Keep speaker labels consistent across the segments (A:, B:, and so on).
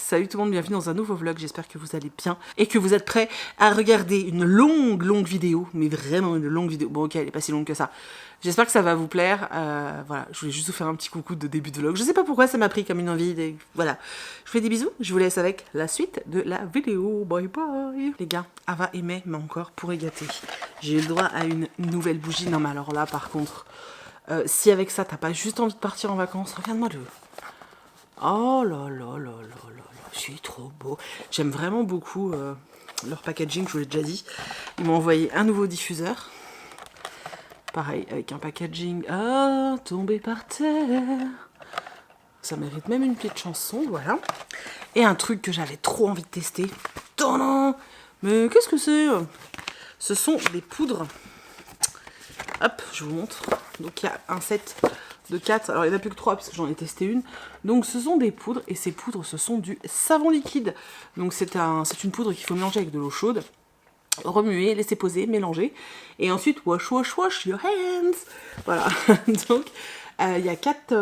A: Salut tout le monde, bienvenue dans un nouveau vlog, j'espère que vous allez bien et que vous êtes prêts à regarder une longue vidéo, mais vraiment une longue vidéo. Bon ok, elle est pas si longue que ça. J'espère que ça va vous plaire, voilà, je voulais juste vous faire un petit coucou de début de vlog. Je sais pas pourquoi ça m'a pris comme une envie, voilà. Je vous fais des bisous, je vous laisse avec la suite de la vidéo, bye bye. Les gars, Ava et May m'a encore pourri gâté. J'ai eu le droit à une nouvelle bougie, non mais alors là par contre, si avec ça t'as pas juste envie de partir en vacances, regarde-moi le... Oh là là là là là là, c'est trop beau. J'aime vraiment beaucoup leur packaging, je vous l'ai déjà dit. Ils m'ont envoyé un nouveau diffuseur. Pareil, avec un packaging tombé par terre. Ça mérite même une petite chanson, voilà. Et un truc que j'avais trop envie de tester. Tadam! Mais qu'est-ce que c'est? Ce sont des poudres. Hop, je vous montre. Donc il y a un set de 4, alors il n'y en a plus que 3 parce que j'en ai testé une. Donc ce sont des poudres, et ces poudres ce sont du savon liquide. Donc c'est une poudre qu'il faut mélanger avec de l'eau chaude, remuer, laisser poser, mélanger, et ensuite wash your hands. Voilà, donc il y a 4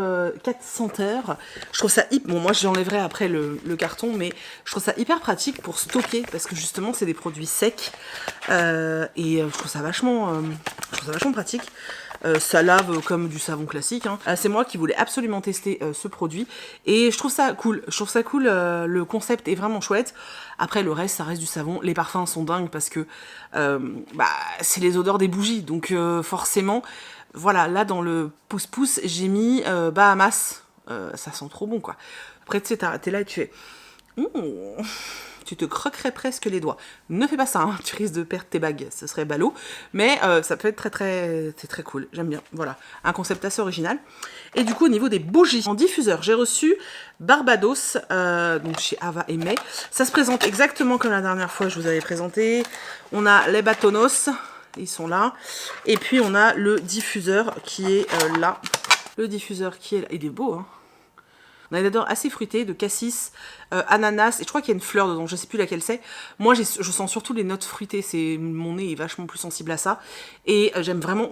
A: senteurs. Je trouve ça hyper... Bon, moi j'enlèverai après le carton, mais je trouve ça hyper pratique pour stocker, parce que justement c'est des produits secs, et je trouve ça vachement pratique. Ça lave comme du savon classique, hein. C'est moi qui voulais absolument tester ce produit et je trouve ça cool. Le concept est vraiment chouette. Après le reste, ça reste du savon. Les parfums sont dingues parce que c'est les odeurs des bougies. Donc forcément, voilà, là dans le pouce-pouce, j'ai mis Bahamas. Ça sent trop bon quoi. Après tu sais, t'es là et tu fais... Tu te croquerais presque les doigts. Ne fais pas ça, hein, tu risques de perdre tes bagues, ce serait ballot. Mais ça peut être c'est très cool, j'aime bien. Voilà, un concept assez original. Et du coup, au niveau des bougies, en diffuseur, j'ai reçu Barbados, donc chez Ava et May. Ça se présente exactement comme la dernière fois, je vous avais présenté. On a les batonos, ils sont là. Et puis on a le diffuseur qui est là. Le diffuseur qui est là, il est beau, hein. On a une odeur assez fruitée de cassis, ananas, et je crois qu'il y a une fleur dedans, je sais plus laquelle c'est. Moi, je sens surtout les notes fruitées, mon nez est vachement plus sensible à ça. Et j'aime vraiment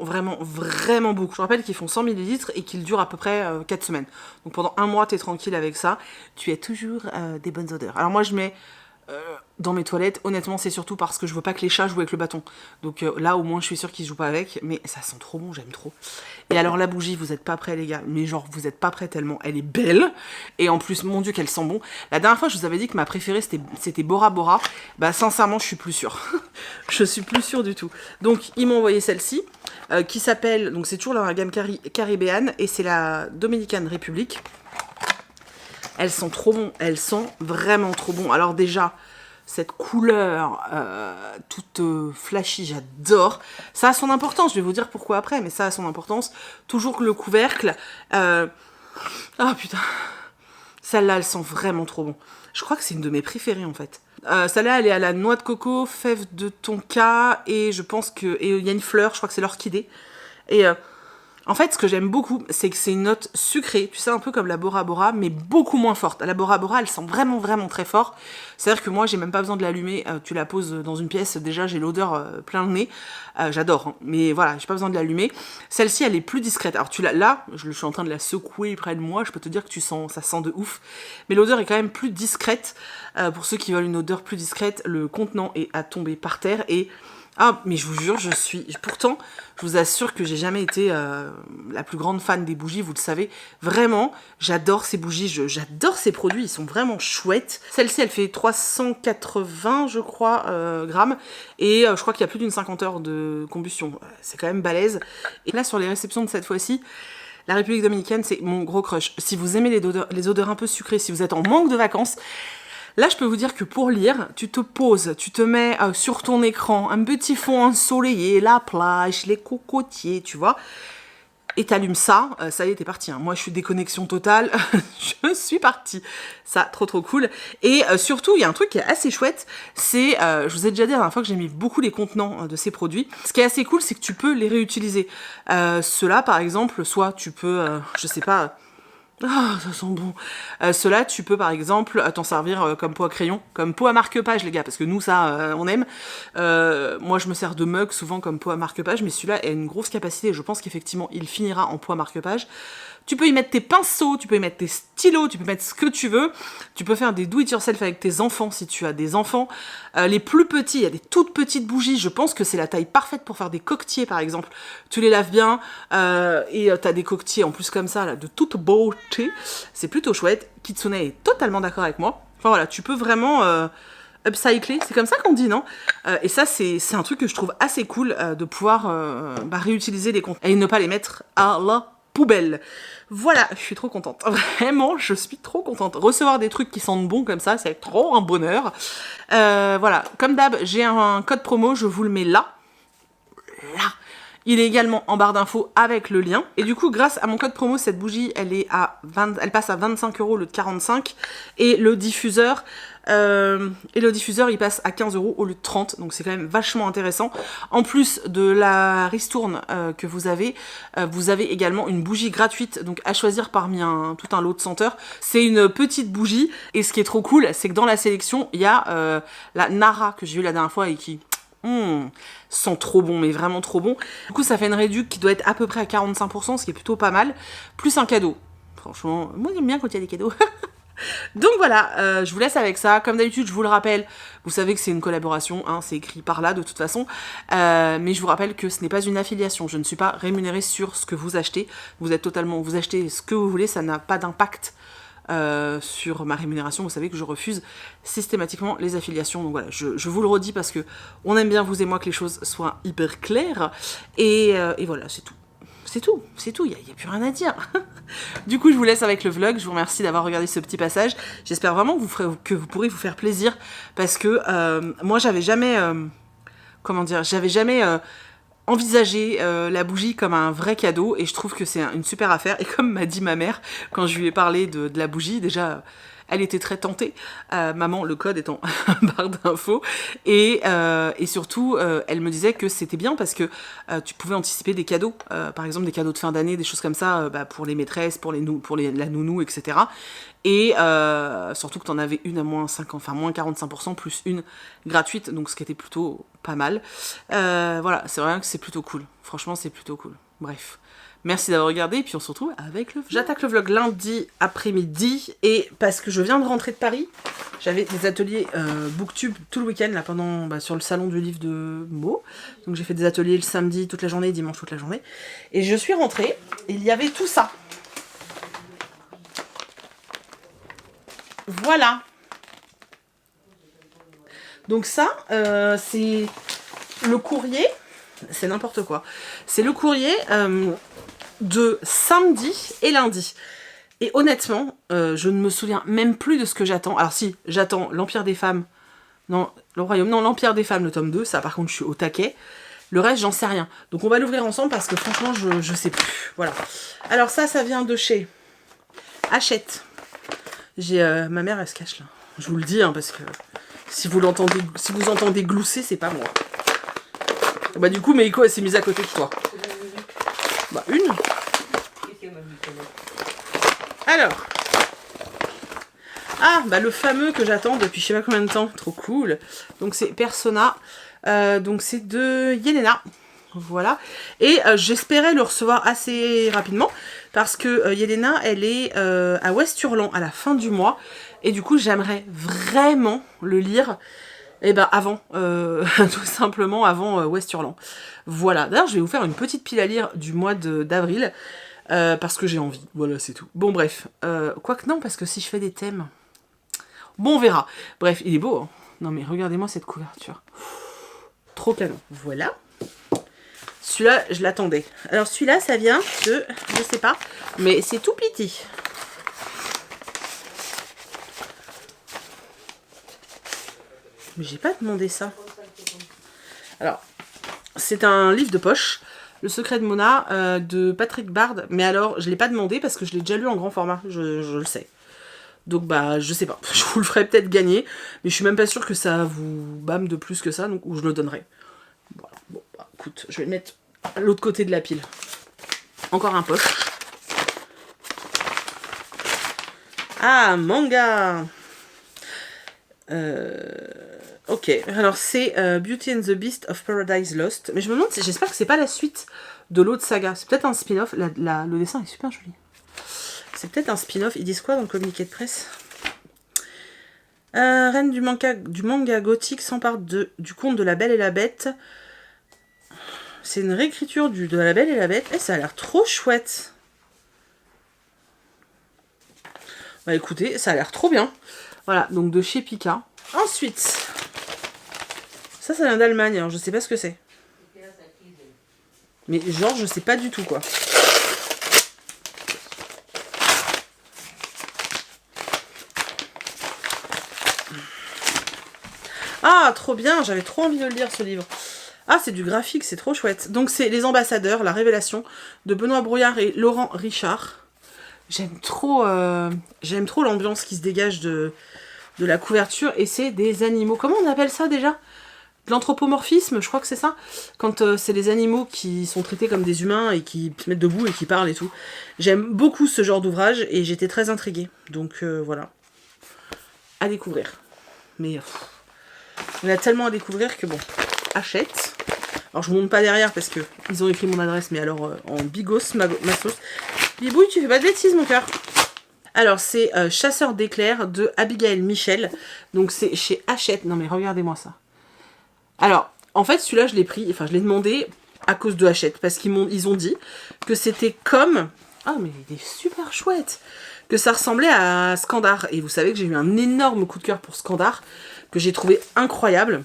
A: beaucoup. Je rappelle qu'ils font 100 ml et qu'ils durent à peu près 4 semaines. Donc pendant un mois, tu es tranquille avec ça. Tu as toujours des bonnes odeurs. Alors moi, je mets... dans mes toilettes, honnêtement c'est surtout parce que je veux pas que les chats jouent avec le bâton, donc là au moins je suis sûre qu'ils jouent pas avec, mais ça sent trop bon, j'aime trop. Et alors la bougie, vous êtes pas prêts les gars, mais genre vous êtes pas prêts tellement elle est belle, et en plus mon dieu qu'elle sent bon. La dernière fois je vous avais dit que ma préférée c'était Bora Bora, bah sincèrement je suis plus sûre. Je suis plus sûre du tout. Donc ils m'ont envoyé celle-ci qui s'appelle, donc c'est toujours dans la gamme caribéenne et c'est la Dominican Republic. Elles sont trop bon, elles sont vraiment trop bon. Alors déjà, cette couleur toute flashy, j'adore. Ça a son importance, je vais vous dire pourquoi après, mais ça a son importance. Toujours le couvercle. Ah putain, celle-là, elle sent vraiment trop bon. Je crois que c'est une de mes préférées en fait. Celle-là, elle est à la noix de coco, fève de tonka, et je pense que... Et il y a une fleur, je crois que c'est l'orchidée. Et... en fait, ce que j'aime beaucoup, c'est que c'est une note sucrée, tu sais, un peu comme la Bora Bora, mais beaucoup moins forte. La Bora Bora, elle sent vraiment très fort. C'est-à-dire que moi, j'ai même pas besoin de l'allumer. Tu la poses dans une pièce, déjà, j'ai l'odeur plein le nez. J'adore, hein. Mais voilà, j'ai pas besoin de l'allumer. Celle-ci, elle est plus discrète. Alors, là, je suis en train de la secouer près de moi. Je peux te dire que ça sent de ouf. Mais l'odeur est quand même plus discrète. Pour ceux qui veulent une odeur plus discrète, le contenant est à tomber par terre et... Ah, mais je vous jure, pourtant, je vous assure que j'ai jamais été la plus grande fan des bougies, vous le savez. Vraiment, j'adore ces bougies, j'adore ces produits, ils sont vraiment chouettes. Celle-ci, elle fait 380, je crois, grammes. Et je crois qu'il y a plus d'une 50 heures de combustion. C'est quand même balèze. Et là, sur les réceptions de cette fois-ci, la République Dominicaine, c'est mon gros crush. Si vous aimez les odeurs un peu sucrées, si vous êtes en manque de vacances... Là, je peux vous dire que pour lire, tu te poses, tu te mets sur ton écran un petit fond ensoleillé, la plage, les cocotiers, tu vois, et t'allumes ça, ça y est, t'es parti. Hein. Moi, je suis déconnexion totale, je suis partie. Ça, trop cool. Et surtout, il y a un truc qui est assez chouette, c'est, je vous ai déjà dit la dernière fois que j'aimais beaucoup les contenants de ces produits. Ce qui est assez cool, c'est que tu peux les réutiliser. Ceux-là, par exemple, soit tu peux, je sais pas... Ah, ça sent bon. Cela, tu peux par exemple t'en servir comme pot à crayon, comme pot à marque-page, les gars, parce que nous, ça, on aime. Moi, je me sers de mug souvent comme pot à marque-page, mais celui-là a une grosse capacité et je pense qu'effectivement, il finira en pot à marque-page. Tu peux y mettre tes pinceaux, tu peux y mettre tes stylos, tu peux mettre ce que tu veux. Tu peux faire des do-it-yourself avec tes enfants si tu as des enfants. Les plus petits, il y a des toutes petites bougies. Je pense que c'est la taille parfaite pour faire des coquetiers, par exemple. Tu les laves bien et tu as des coquetiers en plus comme ça, là, de toute beauté. C'est plutôt chouette. Kitsune est totalement d'accord avec moi. Enfin voilà, tu peux vraiment upcycler, c'est comme ça qu'on dit, non? Et ça, c'est un truc que je trouve assez cool de pouvoir réutiliser les contenants et ne pas les mettre à la poubelle. Voilà, je suis trop contente. Vraiment, je suis trop contente. Recevoir des trucs qui sentent bon comme ça, c'est trop un bonheur. Voilà, comme d'hab, j'ai un code promo, je vous le mets là. Là. Il est également en barre d'infos avec le lien. Et du coup, grâce à mon code promo, cette bougie, elle passe à 25 € au lieu de 45. Et le diffuseur, il passe à 15 € au lieu de 30. Donc c'est quand même vachement intéressant. En plus de la ristourne que vous avez également une bougie gratuite. Donc à choisir parmi tout un lot de senteurs. C'est une petite bougie. Et ce qui est trop cool, c'est que dans la sélection, il y a la Nara que j'ai eu la dernière fois et qui... sent trop bon, mais vraiment trop bon. Du coup, ça fait une réduction qui doit être à peu près à 45%, ce qui est plutôt pas mal. Plus un cadeau. Franchement, moi j'aime bien quand il y a des cadeaux. Donc voilà, je vous laisse avec ça. Comme d'habitude, je vous le rappelle, vous savez que c'est une collaboration, hein, c'est écrit par là de toute façon. Mais je vous rappelle que ce n'est pas une affiliation. Je ne suis pas rémunérée sur ce que vous achetez. Vous achetez ce que vous voulez, ça n'a pas d'impact sur ma rémunération. Vous savez que je refuse systématiquement les affiliations, donc voilà, je vous le redis parce que on aime bien, vous et moi, que les choses soient hyper claires, et voilà, c'est tout, il n'y a plus rien à dire. Du coup, je vous laisse avec le vlog, je vous remercie d'avoir regardé ce petit passage, j'espère vraiment que vous pourrez vous faire plaisir, parce que moi j'avais jamais, envisager la bougie comme un vrai cadeau, et je trouve que c'est une super affaire. Et comme m'a dit ma mère quand je lui ai parlé de la bougie, déjà elle était très tentée, maman, le code étant barre d'infos, et surtout elle me disait que c'était bien parce que tu pouvais anticiper des cadeaux, par exemple des cadeaux de fin d'année, des choses comme ça, pour les maîtresses, pour la nounou, etc. Et surtout que tu en avais une à moins 45%, plus une gratuite, donc ce qui était plutôt pas mal. Voilà, c'est vrai que c'est plutôt cool. Franchement, c'est plutôt cool. Bref. Merci d'avoir regardé, et puis on se retrouve avec le vlog. J'attaque le vlog lundi après-midi, et parce que je viens de rentrer de Paris, j'avais des ateliers Booktube tout le week-end, là, sur le salon du livre de Meaux. Donc j'ai fait des ateliers le samedi toute la journée, dimanche toute la journée. Et je suis rentrée, et il y avait tout ça. Voilà. Donc ça, c'est le courrier, c'est n'importe quoi. C'est le courrier de samedi et lundi. Et honnêtement, je ne me souviens même plus de ce que j'attends. Alors si, j'attends l'Empire des Femmes, non, le Royaume, non, l'Empire des Femmes, le tome 2, ça par contre je suis au taquet. Le reste, j'en sais rien. Donc on va l'ouvrir ensemble parce que franchement, je sais plus. Voilà. Alors ça vient de chez Hachette. Ma mère, elle se cache là. Je vous le dis, hein, parce que si vous entendez glousser, c'est pas moi. Bah du coup, Meiko, elle s'est mise à côté de toi. Bah une. Alors. Ah, bah le fameux que j'attends depuis je sais pas combien de temps. Trop cool. Donc c'est Persona. Donc c'est de Yelena. Voilà. Et j'espérais le recevoir assez rapidement. Parce que Yelena, elle est à West-Hurlan à la fin du mois. Et du coup, j'aimerais vraiment le lire. Et ben avant, tout simplement avant West-Hurlan. Voilà. D'ailleurs, je vais vous faire une petite pile à lire du mois d'avril. Parce que j'ai envie. Voilà, c'est tout. Bon, bref. Quoique non, parce que si je fais des thèmes... Bon, on verra. Bref, il est beau, hein. Non, mais regardez-moi cette couverture. Trop canon. Voilà. Celui-là, je l'attendais. Alors, celui-là, ça vient de... Je sais pas. Mais c'est tout petit. Mais j'ai pas demandé ça. Alors, c'est un livre de poche. Le secret de Mona de Patrick Bard. Mais alors, je l'ai pas demandé parce que je l'ai déjà lu en grand format. Je le sais. Donc bah je sais pas, je vous le ferai peut-être gagner, mais je suis même pas sûre que ça vous bâme de plus que ça, donc ou je le donnerai. Voilà, bon bah écoute, je vais le mettre à l'autre côté de la pile. Encore un poche. Ah, manga. Ok, alors c'est Beauty and the Beast of Paradise Lost. Mais je me demande, j'espère que c'est pas la suite de l'autre saga. C'est peut-être un spin-off. Le dessin est super joli. C'est peut-être un spin-off. Ils disent quoi dans le communiqué de presse? Reine du manga gothique s'empare du conte de la Belle et la Bête. C'est une réécriture de la Belle et la Bête. Ça a l'air trop chouette. Bah écoutez, ça a l'air trop bien. Voilà, donc de chez Pika. Ensuite, ça vient d'Allemagne, alors je sais pas ce que c'est. Mais genre, je sais pas du tout quoi. Ah, trop bien, j'avais trop envie de le lire ce livre. Ah, c'est du graphique, c'est trop chouette. Donc c'est Les Ambassadeurs, la révélation de Benoît Brouillard et Laurent Richard. J'aime trop l'ambiance qui se dégage de la couverture, et c'est des animaux. Comment on appelle ça déjà? De l'anthropomorphisme, je crois que c'est ça. Quand c'est les animaux qui sont traités comme des humains et qui se mettent debout et qui parlent et tout. J'aime beaucoup ce genre d'ouvrage et j'étais très intriguée. Donc voilà. À découvrir. Mais on a tellement à découvrir que bon, achète. Alors je vous montre pas derrière parce que ils ont écrit mon adresse, mais alors en bigos, massos. Bibouille, tu fais pas de bêtises mon cœur. Alors c'est Chasseur d'éclairs de Abigail Michel. Donc c'est chez Hachette. Non mais regardez-moi ça. Alors en fait celui-là je l'ai pris, enfin je l'ai demandé à cause de Hachette. Parce qu'ils ont dit que c'était comme... Ah mais il est super chouette. Que ça ressemblait à Skandar. Et vous savez que j'ai eu un énorme coup de cœur pour Skandar. Que j'ai trouvé incroyable.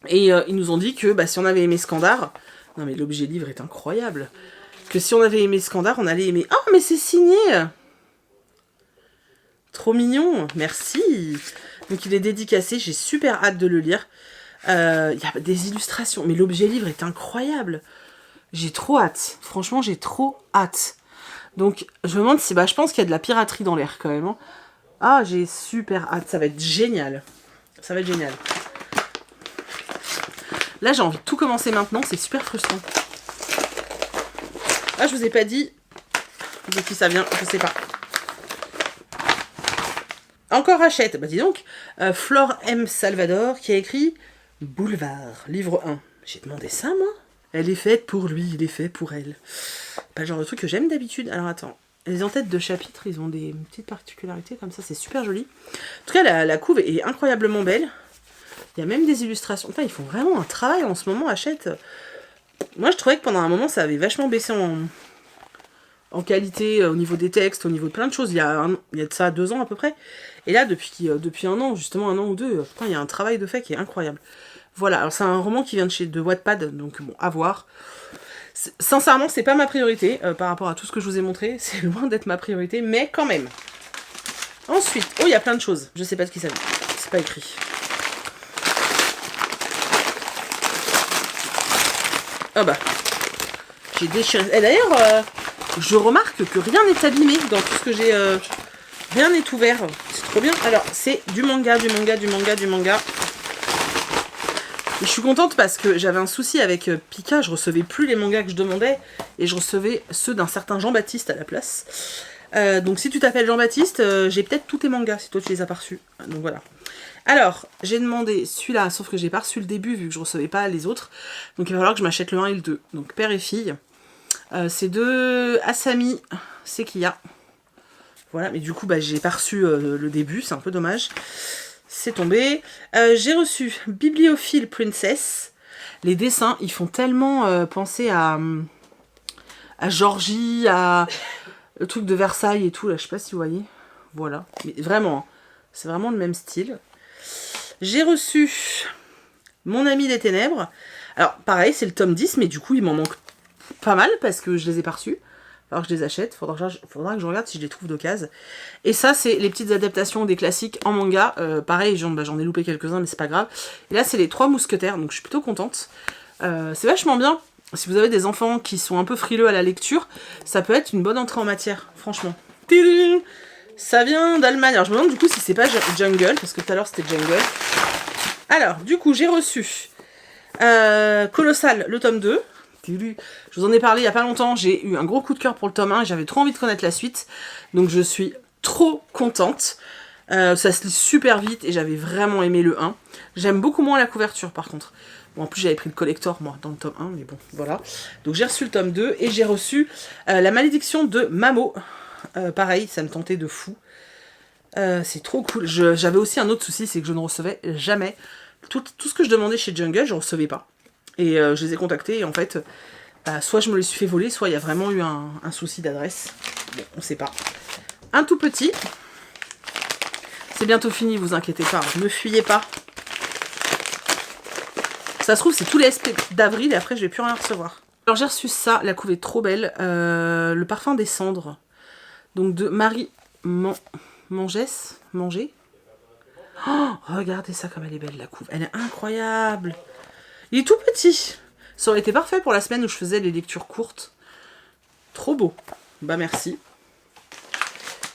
A: Et ils nous ont dit que si on avait aimé Skandar... Non mais l'objet livre est incroyable. Que si on avait aimé Skandar, on allait aimer... Oh mais c'est signé! Trop mignon, merci. Donc il est dédicacé, j'ai super hâte de le lire. Il y a des illustrations, mais l'objet livre est incroyable. J'ai trop hâte, franchement j'ai trop hâte. Donc je me demande si... je pense qu'il y a de la piraterie dans l'air quand même. Hein. Ah, j'ai super hâte, ça va être génial. Ça va être génial. Là j'ai envie de tout commencer maintenant, c'est super frustrant. Ah, je vous ai pas dit de qui ça vient, je sais pas. Encore Hachette, dis donc, Flore M. Salvador qui a écrit Boulevard, livre 1. J'ai demandé ça moi. Elle est faite pour lui, il est fait pour elle. Pas le genre de truc que j'aime d'habitude. Alors attends, les en-têtes de chapitres, ils ont des petites particularités comme ça, c'est super joli. En tout cas, la couve est incroyablement belle. Il y a même des illustrations. Enfin, ils font vraiment un travail en ce moment, Hachette. Moi, je trouvais que pendant un moment, ça avait vachement baissé en qualité, au niveau des textes, au niveau de plein de choses. Il y a de ça 2 ans à peu près. Et là, depuis un an, justement 1 an ou 2, putain, il y a un travail de fait qui est incroyable. Voilà, alors c'est un roman qui vient de Wattpad, donc bon, à voir. Sincèrement, c'est pas ma priorité par rapport à tout ce que je vous ai montré. C'est loin d'être ma priorité, mais quand même. Ensuite, oh, il y a plein de choses. Je sais pas ce qui s'appelle. C'est pas écrit. Ah j'ai déchiré. Et d'ailleurs, je remarque que rien n'est abîmé dans tout ce que j'ai... rien n'est ouvert. C'est trop bien. Alors, c'est du manga. Et je suis contente parce que j'avais un souci avec Pika. Je recevais plus les mangas que je demandais. Et je recevais ceux d'un certain Jean-Baptiste à la place. Donc, si tu t'appelles Jean-Baptiste, j'ai peut-être tous tes mangas si toi tu les as pas reçus. Donc, voilà. Alors, j'ai demandé celui-là, sauf que j'ai pas reçu le début vu que je recevais pas les autres. Donc, il va falloir que je m'achète le 1 et le 2. Donc, père et fille. C'est de Asami Sekiya. Voilà, mais du coup, j'ai pas reçu le début, c'est un peu dommage. C'est tombé. J'ai reçu Bibliophile Princess. Les dessins, ils font tellement penser à Georgie, à le truc de Versailles et tout, là, je sais pas si vous voyez. Voilà, mais vraiment, c'est vraiment le même style. J'ai reçu Mon ami des ténèbres. Alors, pareil, c'est le tome 10, mais du coup, il m'en manque pas mal parce que je les ai pas reçus. Alors que je les achète, faudra que je regarde si je les trouve d'occasion. Et ça, c'est les petites adaptations des classiques en manga. Pareil, j'en ai loupé quelques-uns, mais c'est pas grave. Et là, c'est les 3 mousquetaires, donc je suis plutôt contente. C'est vachement bien. Si vous avez des enfants qui sont un peu frileux à la lecture, ça peut être une bonne entrée en matière, franchement. Ça vient d'Allemagne. Alors je me demande du coup si c'est pas Jungle, parce que tout à l'heure c'était Jungle. Alors, du coup, j'ai reçu Colossal, le tome 2. Je vous en ai parlé il y a pas longtemps, j'ai eu un gros coup de cœur pour le tome 1 et j'avais trop envie de connaître la suite. Donc je suis trop contente. Ça se lit super vite et j'avais vraiment aimé le 1. J'aime beaucoup moins la couverture par contre. Bon, en plus j'avais pris le collector moi dans le tome 1, mais bon, voilà. Donc j'ai reçu le tome 2 et j'ai reçu La malédiction de Mamo. Pareil, ça me tentait de fou. C'est trop cool. J'avais aussi un autre souci, c'est que je ne recevais jamais. Tout ce que je demandais chez Jungle, je ne recevais pas. Et je les ai contactés et en fait, soit je me les suis fait voler, soit il y a vraiment eu un souci d'adresse. Bon, on sait pas. Un tout petit. C'est bientôt fini, vous inquiétez pas. Ne fuyez pas. Ça se trouve, c'est tous les SP d'avril et après, je vais plus rien recevoir. Alors, j'ai reçu ça. La couve est trop belle. Le parfum des cendres. Donc, de Marie Mangès. Manger. Oh, regardez ça comme elle est belle, la couve. Elle est incroyable. Il est tout petit. Ça aurait été parfait pour la semaine où je faisais les lectures courtes. Trop beau. Bah, merci.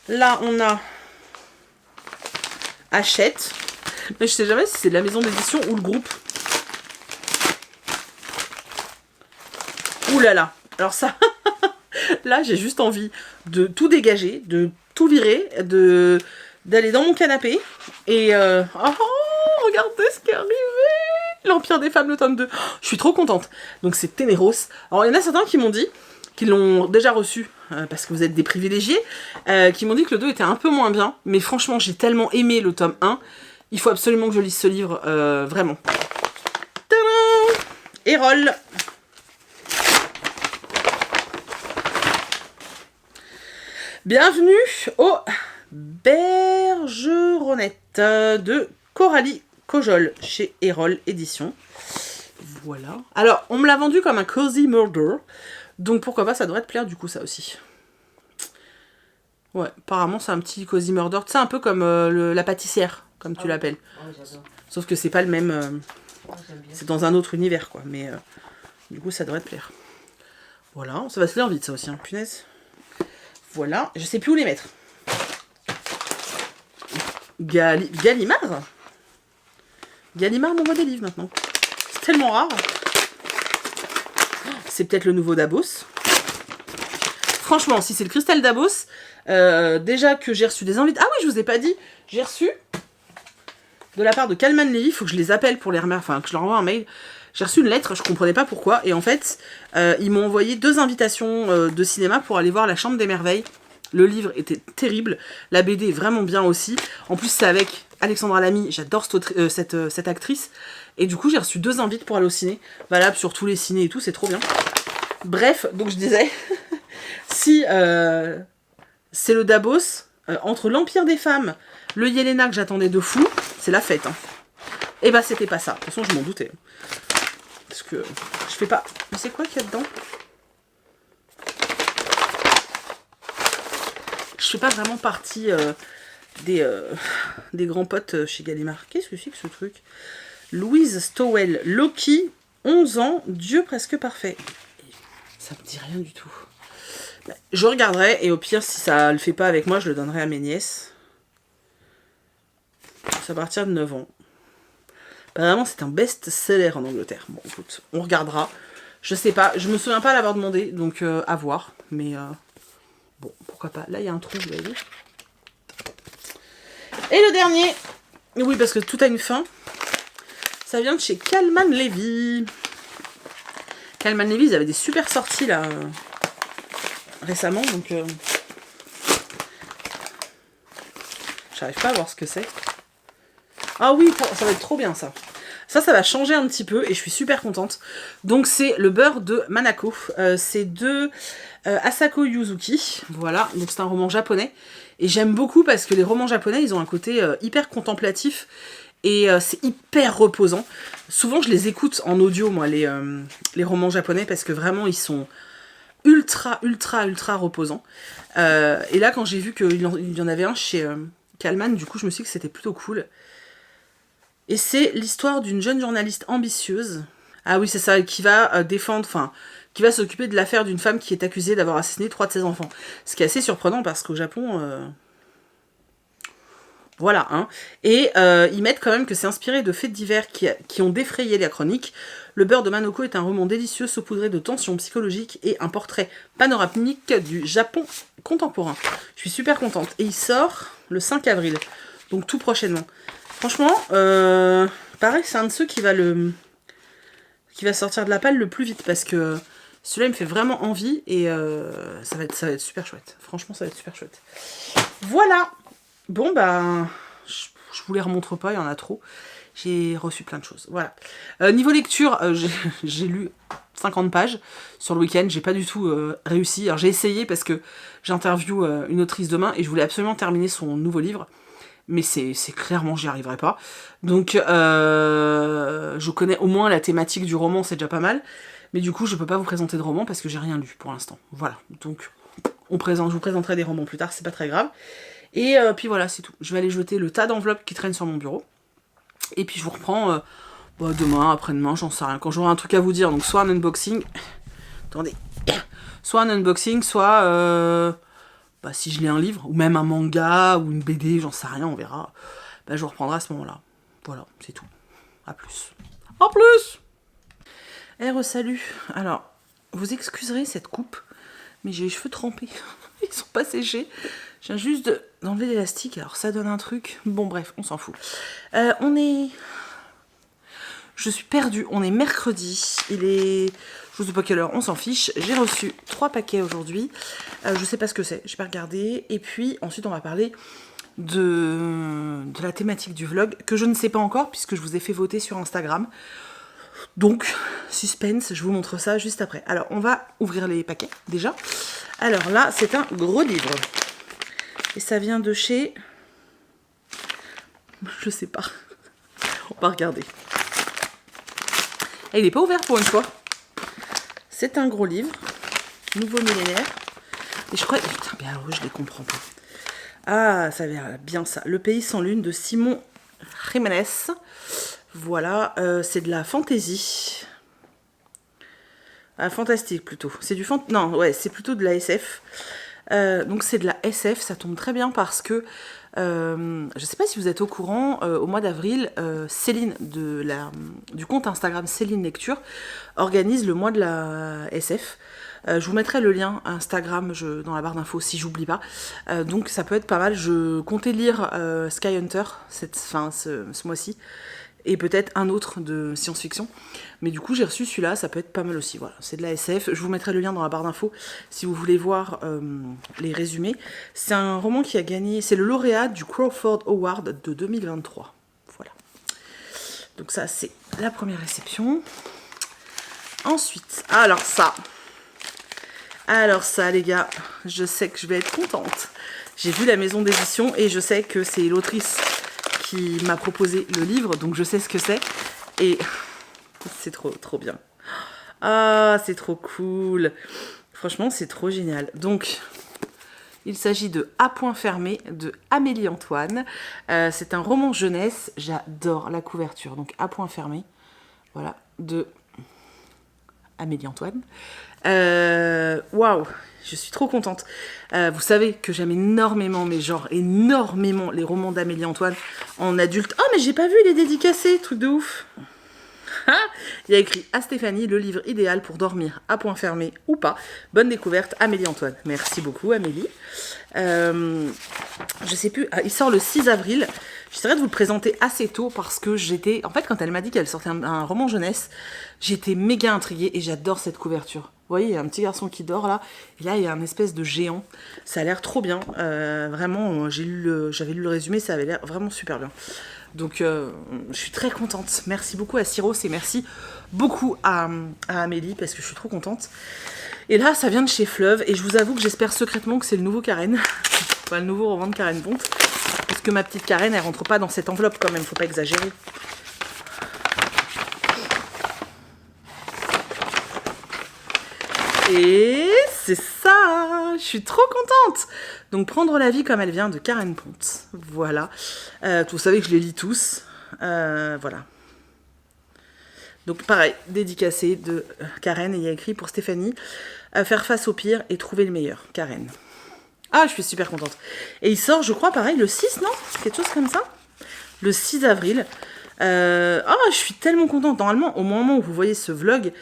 A: Là, on a Hachette. Mais je sais jamais si c'est de la maison d'édition ou le groupe. Ouh là là. Alors ça, là, j'ai juste envie de tout dégager, de tout virer, d'aller dans mon canapé. Et oh, regardez ce qui est arrivé. L'Empire des Femmes, le tome 2. Oh, je suis trop contente. Donc c'est Ténéros. Alors il y en a certains qui m'ont dit qu'ils l'ont déjà reçu, parce que vous êtes des privilégiés, qui m'ont dit que le 2 était un peu moins bien. Mais franchement, j'ai tellement aimé le tome 1. Il faut absolument que je lise ce livre, vraiment. Tadam! Erol. Bienvenue au Bergeronnette de Coralie Cojol chez Erol Éditions. Voilà. Alors, on me l'a vendu comme un cozy murder. Donc pourquoi pas, ça devrait te plaire du coup, ça aussi. Ouais, apparemment c'est un petit cozy murder. Tu sais, un peu comme la pâtissière, comme tu l'appelles.
B: Ouais, j'adore.
A: Sauf que c'est pas le même... c'est dans un autre univers, quoi. Mais du coup, ça devrait te plaire. Voilà, ça va se lire vite, ça aussi, hein, punaise. Voilà, je sais plus où les mettre. Gallimard Gallimard m'envoie des livres maintenant. C'est tellement rare. C'est peut-être le nouveau Dabos. Franchement, si c'est le cristal Dabos, déjà que j'ai reçu des invites... Ah oui, je vous ai pas dit. J'ai reçu, de la part de Calman Levy, il faut que je les appelle pour les remercier, enfin que je leur envoie un mail. J'ai reçu une lettre, je comprenais pas pourquoi. Et en fait, ils m'ont envoyé 2 invitations de cinéma pour aller voir La Chambre des Merveilles. Le livre était terrible. La BD est vraiment bien aussi. En plus, c'est avec Alexandra Lamy. J'adore cette actrice. Et du coup, j'ai reçu 2 invites pour aller au ciné. Valable sur tous les cinés et tout, c'est trop bien. Bref, donc je disais, si c'est le Dabos, entre l'Empire des Femmes, le Yelena que j'attendais de fou, c'est la fête. Hein. Et bah, c'était pas ça. De toute façon, je m'en doutais. Parce que je fais pas... Mais c'est quoi qu'il y a dedans? Je fais pas vraiment partie des grands potes chez Gallimard. Qu'est-ce que c'est que ce truc? Louise Stowell, Loki, 11 ans, Dieu presque parfait. Ça me dit rien du tout. Je regarderai, et au pire, si ça le fait pas avec moi, je le donnerai à mes nièces. C'est à partir de 9 ans. Apparemment, c'est un best-seller en Angleterre. Bon, écoute, on regardera. Je sais pas, je me souviens pas l'avoir demandé, donc à voir. Mais bon, pourquoi pas. Là, il y a un trou, vous l'avez vu. Et le dernier, oui, parce que tout a une fin. Ça vient de chez Calman Levy. Calman Levy, ils avaient des super sorties là récemment, donc j'arrive pas à voir ce que c'est. Ah oui, ça va être trop bien ça. Ça va changer un petit peu et je suis super contente. Donc c'est le beurre de Manako. C'est de Asako Yuzuki. Voilà, donc c'est un roman japonais. Et j'aime beaucoup parce que les romans japonais, ils ont un côté hyper contemplatif. Et c'est hyper reposant. Souvent, je les écoute en audio, moi, les romans japonais, parce que vraiment, ils sont ultra reposants. Et là, quand j'ai vu qu'il y en avait un chez Calman, du coup, je me suis dit que c'était plutôt cool. Et c'est l'histoire d'une jeune journaliste ambitieuse. Ah oui, c'est ça, qui va défendre, enfin, qui va s'occuper de l'affaire d'une femme qui est accusée d'avoir assassiné 3 de ses enfants. Ce qui est assez surprenant, parce qu'au Japon... Voilà, hein. Et ils mettent quand même que c'est inspiré de faits divers qui ont défrayé la chronique. Le beurre de Manoko est un roman délicieux saupoudré de tensions psychologiques et un portrait panoramique du Japon contemporain. Je suis super contente. Et il sort le 5 avril, donc tout prochainement. Franchement, pareil, c'est un de ceux qui va sortir de la palle le plus vite parce que celui-là, il me fait vraiment envie et ça va être super chouette. Franchement, ça va être super chouette. Voilà. Bon, bah, je vous les remontre pas, il y en a trop. J'ai reçu plein de choses. Voilà. Niveau lecture, j'ai lu 50 pages sur le week-end. J'ai pas du tout réussi. Alors, j'ai essayé parce que j'interviewe une autrice demain et je voulais absolument terminer son nouveau livre. Mais c'est clairement, j'y arriverai pas. Donc, je connais au moins la thématique du roman, c'est déjà pas mal. Mais du coup, je peux pas vous présenter de roman parce que j'ai rien lu pour l'instant. Voilà. Donc, je vous présenterai des romans plus tard, c'est pas très grave. Et puis voilà, c'est tout. Je vais aller jeter le tas d'enveloppes qui traînent sur mon bureau. Et puis je vous reprends demain, après-demain, j'en sais rien. Quand j'aurai un truc à vous dire, donc soit un unboxing. Attendez. Soit un unboxing, soit si je lis un livre, ou même un manga, ou une BD, j'en sais rien, on verra. Bah, je vous reprendrai à ce moment-là. Voilà, c'est tout. À plus. En plus. Salut. Alors, vous excuserez cette coupe, mais j'ai les cheveux trempés. Ils sont pas séchés. Je viens juste d'enlever l'élastique, alors ça donne un truc. Bon bref, on s'en fout. Je suis perdue, on est mercredi. Il est... Je sais pas quelle heure, on s'en fiche. J'ai reçu 3 paquets aujourd'hui. Je sais pas ce que c'est, j'ai pas regardé. Et puis ensuite on va parler de la thématique du vlog, que je ne sais pas encore, puisque je vous ai fait voter sur Instagram. Donc, suspense, je vous montre ça juste après. Alors, on va ouvrir les paquets, déjà. Alors là, c'est un gros livre. Et ça vient de chez... Je sais pas. On va regarder. Et il n'est pas ouvert pour une fois. C'est un gros livre. Nouveau millénaire. Et je crois... Putain, bien alors, je les comprends pas. Ah, ça a l'air bien ça. Le pays sans lune de Simon Jiménez. Voilà, c'est de la fantasy. Ah, fantastique plutôt. C'est du non, ouais, c'est plutôt de la SF. Donc c'est de la SF, ça tombe très bien parce que je sais pas si vous êtes au courant, au mois d'avril, Céline du compte Instagram Céline Lecture organise le mois de la SF. Je vous mettrai le lien Instagram dans la barre d'infos si j'oublie pas. Donc ça peut être pas mal. Je comptais lire Skyhunter ce mois-ci. Et peut-être un autre de science-fiction. Mais du coup, j'ai reçu celui-là, ça peut être pas mal aussi. Voilà, c'est de la SF. Je vous mettrai le lien dans la barre d'infos si vous voulez voir les résumés. C'est un roman qui a gagné... C'est le lauréat du Crawford Award de 2023. Voilà. Donc ça, c'est la première réception. Ensuite, alors ça, les gars, je sais que je vais être contente. J'ai vu la maison d'édition et je sais que c'est l'autrice qui m'a proposé le livre, donc je sais ce que c'est. Et c'est trop bien. Ah, c'est trop cool. Franchement, c'est trop génial. Donc, il s'agit de À point fermé de Amélie Antoine. C'est un roman jeunesse. J'adore la couverture. Donc, À point fermé. Voilà, de Amélie Antoine. Waouh, je suis trop contente. Vous savez que j'aime énormément, mais genre énormément, les romans d'Amélie Antoine en adulte. Oh, mais j'ai pas vu, il est dédicacé, truc de ouf. Il a écrit à Stéphanie le livre idéal pour dormir à point fermé ou pas. Bonne découverte, Amélie Antoine. Merci beaucoup, Amélie. Je sais plus, il sort le 6 avril. J'essaierai de vous le présenter assez tôt parce que j'étais... En fait, quand elle m'a dit qu'elle sortait un roman jeunesse, j'étais méga intriguée et j'adore cette couverture. Vous voyez, il y a un petit garçon qui dort là, et là, il y a un espèce de géant. Ça a l'air trop bien. Vraiment, j'avais lu le résumé, ça avait l'air vraiment super bien. Donc, je suis très contente. Merci beaucoup à Cyros et merci beaucoup à Amélie parce que je suis trop contente. Et là, ça vient de chez Fleuve et je vous avoue que j'espère secrètement que c'est le nouveau Karen. Enfin, le nouveau roman de Karen Bonte. Parce que ma petite Karen, elle rentre pas dans cette enveloppe quand même, faut pas exagérer. Et c'est ça, je suis trop contente. Donc Prendre la vie comme elle vient de Karen Ponte. Voilà. Vous savez que je les lis tous. Voilà. Donc pareil, dédicacé de Karen, et il y a écrit pour Stéphanie, faire face au pire et trouver le meilleur. Karen. Ah, je suis super contente. Et il sort, je crois, pareil, le 6, non? Quelque chose comme ça? Le 6 avril. Ah, je suis tellement contente. Normalement, au moment où vous voyez ce vlog,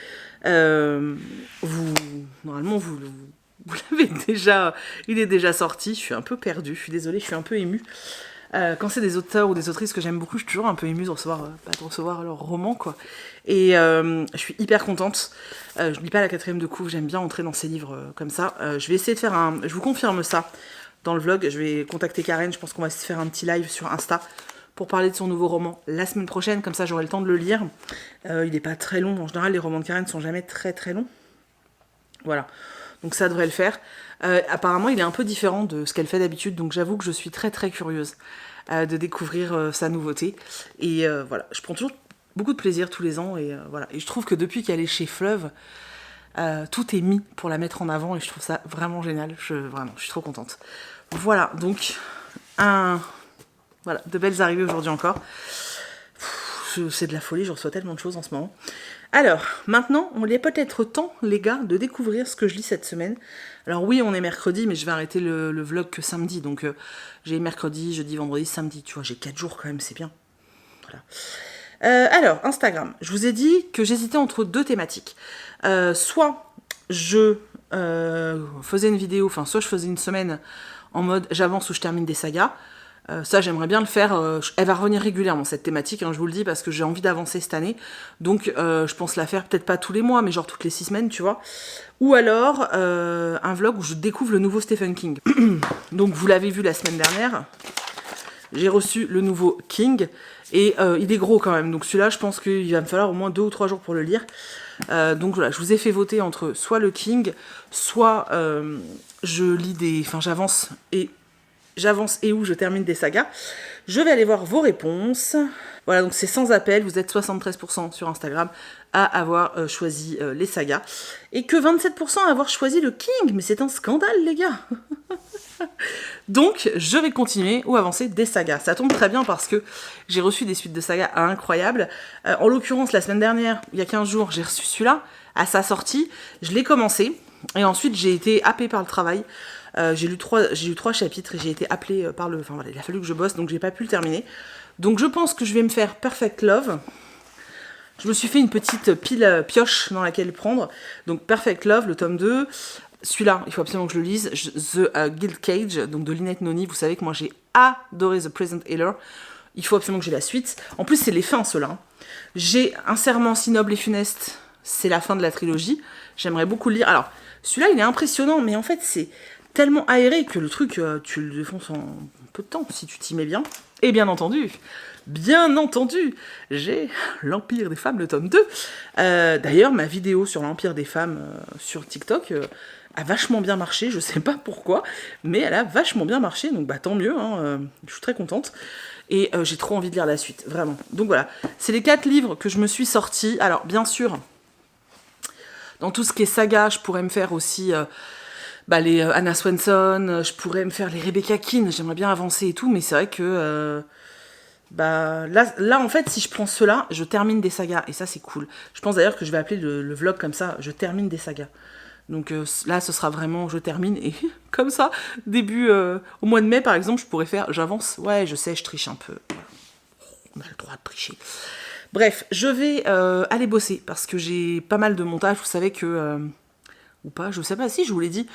A: normalement, vous l'avez déjà... Il est déjà sorti. Je suis un peu perdue. Je suis désolée, je suis un peu émue. Quand c'est des auteurs ou des autrices que j'aime beaucoup, je suis toujours un peu émue de recevoir leur roman, quoi. Et je suis hyper contente. Je lis pas la 4e de couve, j'aime bien entrer dans ces livres comme ça. Je vais essayer de faire un... Je vous confirme ça dans le vlog. Je vais contacter Karen, je pense qu'on va se faire un petit live sur Insta pour parler de son nouveau roman la semaine prochaine, comme ça j'aurai le temps de le lire. Il n'est pas très long, en général les romans de Karen sont jamais très très longs. Voilà, donc ça devrait le faire. Apparemment il est un peu différent de ce qu'elle fait d'habitude, donc j'avoue que je suis très très curieuse de découvrir sa nouveauté. Et voilà, je prends toujours beaucoup de plaisir tous les ans, et voilà. Et je trouve que depuis qu'elle est chez Fleuve, tout est mis pour la mettre en avant, et je trouve ça vraiment génial. Vraiment, je suis trop contente. Voilà, donc voilà, de belles arrivées aujourd'hui encore. C'est de la folie, je reçois tellement de choses en ce moment. Alors, maintenant, il est peut-être temps, les gars, de découvrir ce que je lis cette semaine. Alors oui, on est mercredi, mais je vais arrêter le vlog que samedi. Donc, j'ai mercredi, jeudi, vendredi, samedi. Tu vois, j'ai 4 jours quand même, c'est bien. Voilà. Alors, Instagram. Je vous ai dit que j'hésitais entre 2 thématiques. Soit je faisais une vidéo, enfin, soit je faisais une semaine en mode j'avance ou je termine des sagas. Ça, j'aimerais bien le faire. Elle va revenir régulièrement, cette thématique, hein, je vous le dis, parce que j'ai envie d'avancer cette année. Donc, je pense la faire peut-être pas tous les mois, mais genre toutes les 6 semaines, tu vois. Ou alors, un vlog où je découvre le nouveau Stephen King. Donc, vous l'avez vu la semaine dernière. J'ai reçu le nouveau King. Et il est gros quand même. Donc, celui-là, je pense qu'il va me falloir au moins 2 ou 3 jours pour le lire. Donc, voilà, je vous ai fait voter entre soit le King, soit je lis des... Enfin, j'avance et où je termine des sagas. Je vais aller voir vos réponses. Voilà, donc c'est sans appel, vous êtes 73% sur Instagram à avoir choisi les sagas. Et que 27% à avoir choisi le King. Mais c'est un scandale, les gars. Donc, je vais continuer ou avancer des sagas. Ça tombe très bien parce que j'ai reçu des suites de sagas incroyables. En l'occurrence, la semaine dernière, il y a 15 jours, j'ai reçu celui-là. À sa sortie, je l'ai commencé. Et ensuite, j'ai été happée par le travail. J'ai lu 3 chapitres et j'ai été appelée par le... Enfin voilà, il a fallu que je bosse, donc j'ai pas pu le terminer. Donc je pense que je vais me faire Perfect Love. Je me suis fait une petite pioche dans laquelle prendre. Donc Perfect Love, le tome 2. Celui-là, il faut absolument que je le lise. The Guild Cage, donc de Lynette Noni. Vous savez que moi j'ai adoré The Present Healer. Il faut absolument que j'ai la suite. En plus, c'est les fins, ceux-là. J'ai Un serment si noble et funeste. C'est la fin de la trilogie. J'aimerais beaucoup le lire. Alors, celui-là, il est impressionnant, mais en fait, c'est tellement aéré que le truc, tu le défonces en peu de temps, si tu t'y mets bien. Et bien entendu, j'ai l'Empire des femmes, le tome 2. D'ailleurs, ma vidéo sur l'Empire des femmes sur TikTok a vachement bien marché, je sais pas pourquoi, mais elle a vachement bien marché, donc bah tant mieux, hein, je suis très contente. Et j'ai trop envie de lire la suite, vraiment. Donc voilà, c'est les 4 livres que je me suis sortis. Alors, bien sûr, dans tout ce qui est saga, je pourrais me faire aussi... les Anna Swenson, je pourrais me faire les Rebecca Keane, j'aimerais bien avancer et tout, mais c'est vrai que là en fait si je prends ceux-là, je termine des sagas et ça c'est cool. Je pense d'ailleurs que je vais appeler le vlog comme ça, je termine des sagas. Donc là ce sera vraiment je termine et comme ça, début au mois de mai par exemple, je pourrais faire j'avance. Ouais, je sais, je triche un peu. On a le droit de tricher. Bref, je vais aller bosser parce que j'ai pas mal de montage, vous savez que... ou pas, je sais pas si je vous l'ai dit.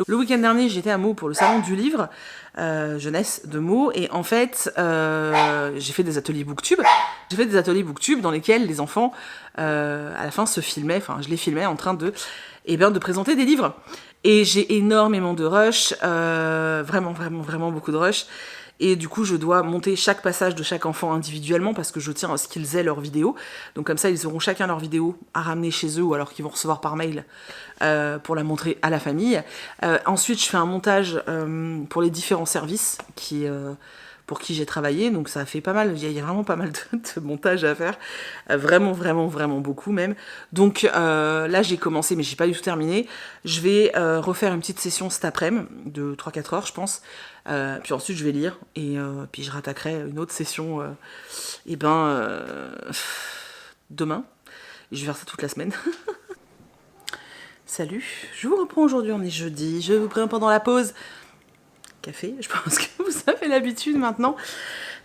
A: Le week-end dernier, j'étais à Meaux pour le salon du livre, jeunesse de Meaux, et en fait, j'ai fait des ateliers Booktube. J'ai fait des ateliers Booktube dans lesquels les enfants, à la fin, se filmaient, enfin, je les filmais en train de présenter des livres. Et j'ai énormément de rush, vraiment beaucoup de rush. Et du coup, je dois monter chaque passage de chaque enfant individuellement parce que je tiens à ce qu'ils aient leur vidéo. Donc comme ça, ils auront chacun leur vidéo à ramener chez eux ou alors qu'ils vont recevoir par mail pour la montrer à la famille. Ensuite, je fais un montage pour les différents services pour qui j'ai travaillé. Donc ça fait pas mal, il y a vraiment pas mal de montage à faire. Vraiment beaucoup même. Donc là, j'ai commencé, mais j'ai pas du tout terminé. Je vais refaire une petite session cet après-midi de 3-4 heures, je pense. Puis ensuite je vais lire et puis je rattaquerai une autre session demain et je vais faire ça toute la semaine. Salut, je vous reprends aujourd'hui, on est jeudi, je vous prends pendant la pause café. Je pense que vous avez l'habitude maintenant.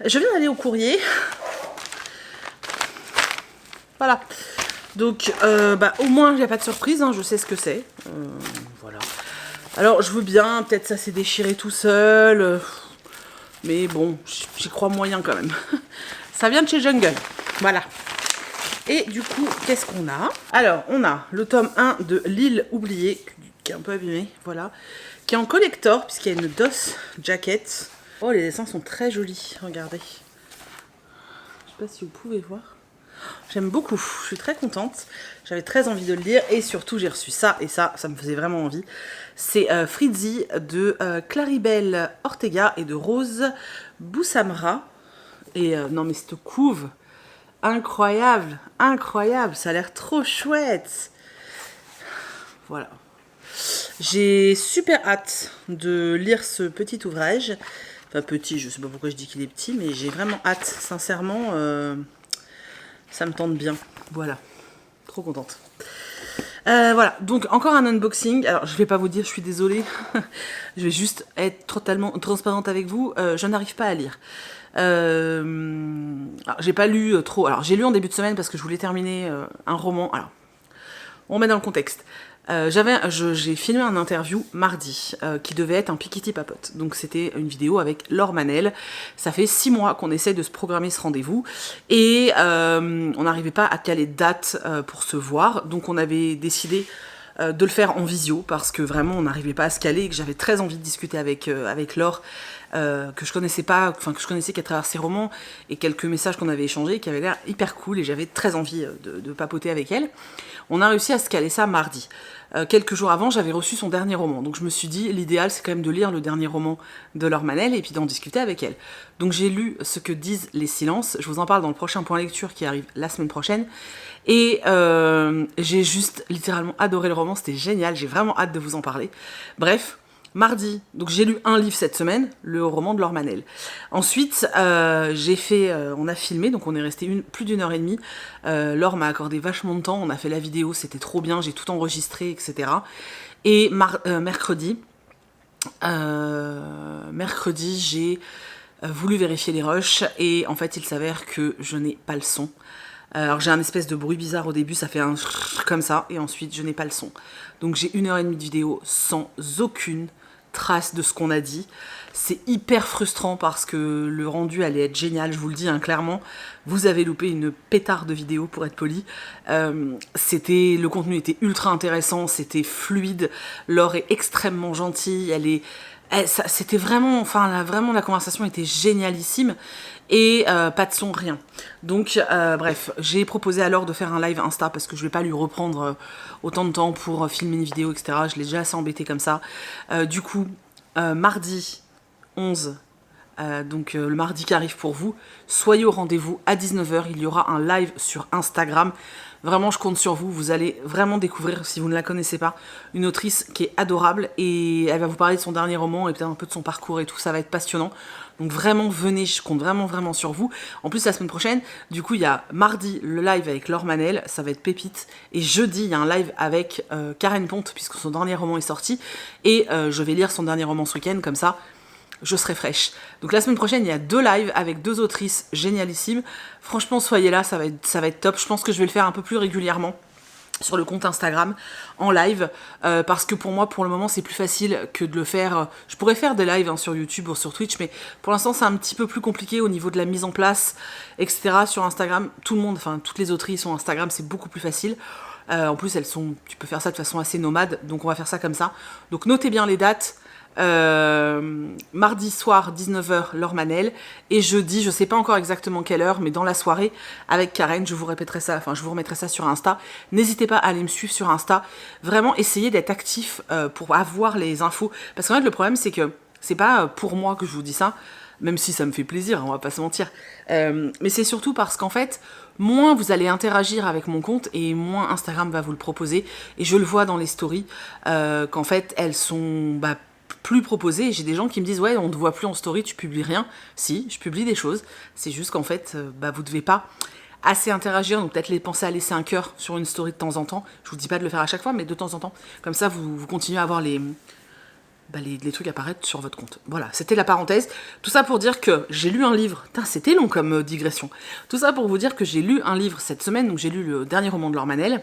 A: Je viens d'aller au courrier. Voilà. Donc, au moins, il n'y a pas de surprise. Hein, je sais ce que c'est. Voilà. Alors, je veux bien. Peut-être ça s'est déchiré tout seul. Mais bon, j'y crois moyen quand même. Ça vient de chez Jungle. Voilà. Et du coup, qu'est-ce qu'on a? Alors, on a le tome 1 de L'île oubliée, qui est un peu abîmé, voilà. Qui est en collector, puisqu'il y a une DOS jacket. Oh, les dessins sont très jolis, regardez. Je sais pas si vous pouvez voir. J'aime beaucoup, je suis très contente. J'avais très envie de le lire et surtout j'ai reçu ça et ça me faisait vraiment envie. C'est Fritzi de Claribel Ortega et de Rose Boussamra. Et non mais cette couve, incroyable, incroyable, ça a l'air trop chouette. Voilà. J'ai super hâte de lire ce petit ouvrage. Enfin petit, je sais pas pourquoi je dis qu'il est petit, mais j'ai vraiment hâte, sincèrement. Ça me tente bien. Voilà. Trop contente. Voilà. Donc, encore un unboxing. Alors, je vais pas vous dire, je suis désolée. Je vais juste être totalement transparente avec vous. Je n'arrive pas à lire. J'ai pas lu trop. Alors, j'ai lu en début de semaine parce que je voulais terminer un roman. Alors, on met dans le contexte. J'ai filmé un interview mardi qui devait être un Pikiti Papote. Donc c'était une vidéo avec Laure Manel. Ça fait 6 mois qu'on essaie de se programmer ce rendez-vous et on n'arrivait pas à caler de date pour se voir. Donc on avait décidé de le faire en visio parce que vraiment on n'arrivait pas à se caler et que j'avais très envie de discuter avec Laure. Que je connaissais pas, enfin que je connaissais qu'à travers ses romans et quelques messages qu'on avait échangés qui avaient l'air hyper cool et j'avais très envie de papoter avec elle. On a réussi à se caler ça mardi. Quelques jours avant, j'avais reçu son dernier roman. Donc je me suis dit, l'idéal c'est quand même de lire le dernier roman de Laure Manel et puis d'en discuter avec elle. Donc j'ai lu Ce que disent les silences. Je vous en parle dans le prochain point lecture qui arrive la semaine prochaine. Et j'ai juste littéralement adoré le roman, c'était génial, j'ai vraiment hâte de vous en parler. Bref. Mardi, donc j'ai lu un livre cette semaine, le roman de Laure Manel. Ensuite, on a filmé, donc on est resté plus d'1 heure et demie. Laure m'a accordé vachement de temps, on a fait la vidéo, c'était trop bien, j'ai tout enregistré, etc. Et mercredi, j'ai voulu vérifier les rushs et en fait il s'avère que je n'ai pas le son. Alors j'ai un espèce de bruit bizarre au début, ça fait un comme ça, et ensuite je n'ai pas le son. Donc j'ai 1 heure et demie de vidéo sans aucune trace de ce qu'on a dit. C'est hyper frustrant parce que le rendu allait être génial, je vous le dis hein, clairement. Vous avez loupé une pétarde de vidéo pour être poli. Le contenu était ultra intéressant, c'était fluide. Laure est extrêmement gentille, c'était vraiment, vraiment la conversation était génialissime et pas de son, rien. Donc bref, j'ai proposé à Laure de faire un live Insta parce que je vais pas lui reprendre autant de temps pour filmer une vidéo, etc. Je l'ai déjà assez embêtée comme ça. Du coup, mardi 11, donc le mardi qui arrive pour vous, soyez au rendez-vous à 19 h, il y aura un live sur Instagram. Vraiment, je compte sur vous. Vous allez vraiment découvrir, si vous ne la connaissez pas, une autrice qui est adorable et elle va vous parler de son dernier roman et peut-être un peu de son parcours et tout. Ça va être passionnant. Donc vraiment, venez, je compte vraiment sur vous. En plus, la semaine prochaine, du coup, il y a mardi le live avec Laure Manel, ça va être pépite. Et jeudi, il y a un live avec Karen Ponte, puisque son dernier roman est sorti. Et je vais lire son dernier roman ce week-end, comme ça, je serai fraîche. Donc la semaine prochaine, il y a 2 lives avec 2 autrices génialissimes. Franchement, soyez là, ça va être top. Je pense que je vais le faire un peu plus régulièrement sur le compte Instagram en live parce que pour moi pour le moment c'est plus facile que de le faire. Je pourrais faire des lives sur YouTube ou sur Twitch, mais pour l'instant c'est un petit peu plus compliqué au niveau de la mise en place, etc. Sur Instagram, toutes les autrices ont Instagram, c'est beaucoup plus facile. En plus tu peux faire ça de façon assez nomade, donc on va faire ça comme ça. Donc notez bien les dates. Mardi soir 19 h Laure Manel et jeudi je sais pas encore exactement quelle heure mais dans la soirée avec Karen, je vous remettrai ça sur Insta. N'hésitez pas à aller me suivre sur Insta, vraiment essayez d'être actif pour avoir les infos parce qu'en fait le problème c'est que c'est pas pour moi que je vous dis ça, même si ça me fait plaisir, on va pas se mentir, mais c'est surtout parce qu'en fait moins vous allez interagir avec mon compte et moins Instagram va vous le proposer, et je le vois dans les stories qu'en fait elles sont plus proposé. J'ai des gens qui me disent ouais, on te voit plus en story, tu publies rien. Si, je publie des choses, c'est juste qu'en fait vous devez pas assez interagir, donc peut-être penser à laisser un cœur sur une story de temps en temps. Je vous dis pas de le faire à chaque fois, mais de temps en temps, comme ça vous continuez à avoir les trucs apparaissent sur votre compte. Voilà, c'était la parenthèse. Tout ça pour dire que j'ai lu un livre. Putain, c'était long comme digression. Tout ça pour vous dire que j'ai lu un livre cette semaine, donc j'ai lu le dernier roman de Laure Manel,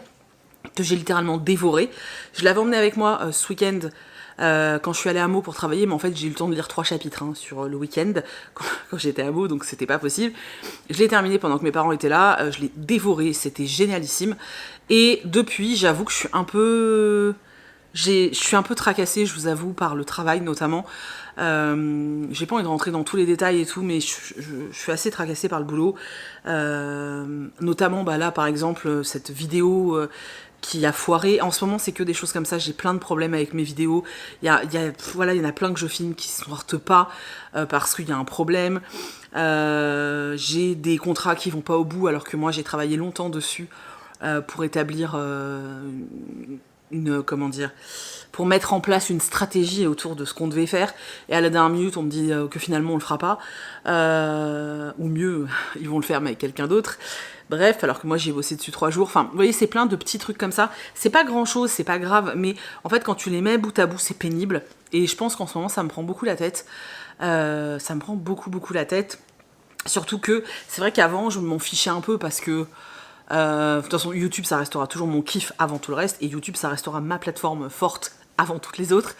A: que j'ai littéralement dévoré. Je l'avais emmené avec moi ce week-end quand je suis allée à Meaux pour travailler, mais en fait j'ai eu le temps de lire 3 chapitres sur le week-end quand j'étais à Meaux, donc c'était pas possible. Je l'ai terminé pendant que mes parents étaient là, je l'ai dévoré, c'était génialissime. Et depuis, j'avoue que je suis un peu tracassée, je vous avoue, par le travail notamment. J'ai pas envie de rentrer dans tous les détails et tout, mais je suis assez tracassée par le boulot. Notamment là par exemple cette vidéo qui a foiré. En ce moment c'est que des choses comme ça, j'ai plein de problèmes avec mes vidéos. Il y en a plein que je filme qui ne sortent pas parce qu'il y a un problème. J'ai des contrats qui vont pas au bout alors que moi j'ai travaillé longtemps dessus pour établir pour mettre en place une stratégie autour de ce qu'on devait faire, et à la dernière minute on me dit que finalement on le fera pas, ou mieux, ils vont le faire mais avec quelqu'un d'autre. Bref, alors que moi j'ai bossé dessus 3 jours, enfin vous voyez, c'est plein de petits trucs comme ça, c'est pas grand chose, c'est pas grave, mais en fait quand tu les mets bout à bout c'est pénible, et je pense qu'en ce moment ça me prend beaucoup la tête, beaucoup la tête, surtout que c'est vrai qu'avant je m'en fichais un peu parce que de toute façon YouTube ça restera toujours mon kiff avant tout le reste, et YouTube ça restera ma plateforme forte avant toutes les autres,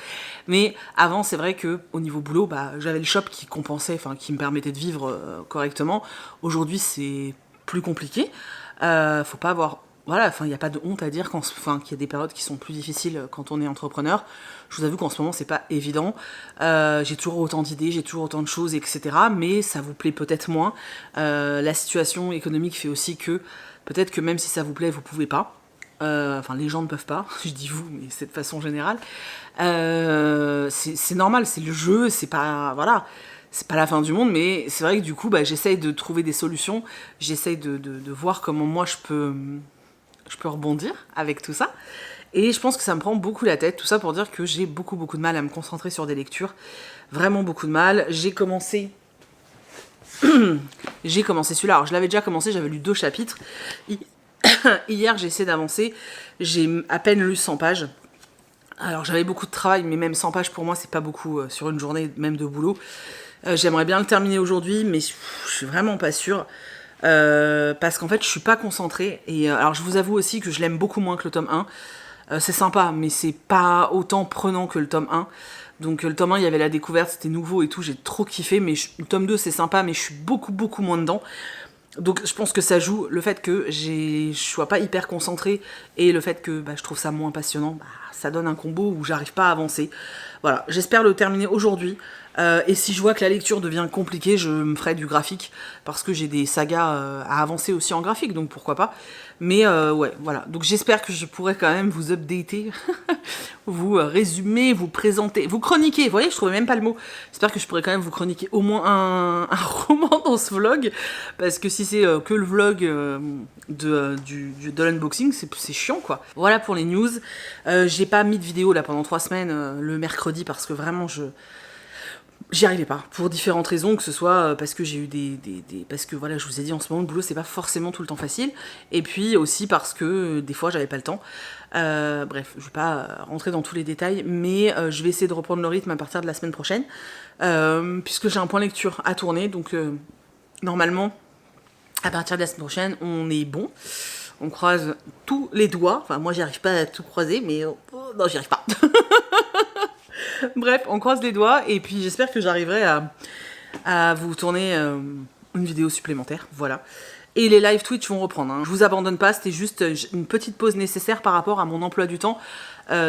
A: mais avant c'est vrai que au niveau boulot j'avais le shop qui compensait, enfin qui me permettait de vivre correctement. Aujourd'hui c'est plus compliqué, faut pas avoir, voilà, enfin il n'y a pas de honte à dire qu'il y a des périodes qui sont plus difficiles quand on est entrepreneur. Je vous avoue qu'en ce moment c'est pas évident, j'ai toujours autant d'idées, j'ai toujours autant de choses, etc., mais ça vous plaît peut-être moins. La situation économique fait aussi que peut-être que même si ça vous plaît, vous pouvez pas. Enfin, les gens ne peuvent pas, je dis vous, mais c'est de façon générale. C'est normal, c'est le jeu, c'est pas, voilà, c'est pas la fin du monde, mais c'est vrai que du coup, j'essaye de trouver des solutions, j'essaye de voir comment moi je peux rebondir avec tout ça. Et je pense que ça me prend beaucoup la tête, tout ça pour dire que j'ai beaucoup de mal à me concentrer sur des lectures, vraiment beaucoup de mal. J'ai commencé celui-là, alors je l'avais déjà commencé, j'avais lu 2 chapitres. Hier j'ai essayé d'avancer, j'ai à peine lu 100 pages. Alors j'avais beaucoup de travail, mais même 100 pages pour moi c'est pas beaucoup sur une journée même de boulot. J'aimerais bien le terminer aujourd'hui, mais je suis vraiment pas sûre. Parce qu'en fait je suis pas concentrée. Et alors je vous avoue aussi que je l'aime beaucoup moins que le tome 1. C'est sympa, mais c'est pas autant prenant que le tome 1. Donc le tome 1, il y avait la découverte, c'était nouveau et tout, j'ai trop kiffé, mais le tome 2 c'est sympa, mais je suis beaucoup moins dedans. Donc je pense que ça joue, le fait que je sois pas hyper concentrée et le fait que je trouve ça moins passionnant, ça donne un combo où j'arrive pas à avancer. Voilà, j'espère le terminer aujourd'hui. Et si je vois que la lecture devient compliquée, je me ferai du graphique, parce que j'ai des sagas à avancer aussi en graphique, donc pourquoi pas. Mais ouais, voilà. Donc j'espère que je pourrai quand même vous updater, vous résumer, vous présenter, vous chroniquer. Vous voyez, je trouvais même pas le mot. J'espère que je pourrai quand même vous chroniquer au moins un roman dans ce vlog, parce que si c'est que le vlog de l'unboxing, c'est chiant quoi. Voilà pour les news. J'ai pas mis de vidéo là pendant 3 semaines le mercredi, parce que vraiment j'y arrivais pas, pour différentes raisons, que ce soit parce que j'ai eu parce que voilà, je vous ai dit, en ce moment le boulot c'est pas forcément tout le temps facile, et puis aussi parce que des fois j'avais pas le temps. Bref, je vais pas rentrer dans tous les détails, mais je vais essayer de reprendre le rythme à partir de la semaine prochaine, puisque j'ai un point lecture à tourner, donc normalement à partir de la semaine prochaine on est bon. On croise tous les doigts, enfin moi j'y arrive pas à tout croiser, mais non, j'y arrive pas. Bref, on croise les doigts, et puis j'espère que j'arriverai à vous tourner une vidéo supplémentaire, voilà. Et les live Twitch vont reprendre, hein. Je vous abandonne pas, c'était juste une petite pause nécessaire par rapport à mon emploi du temps,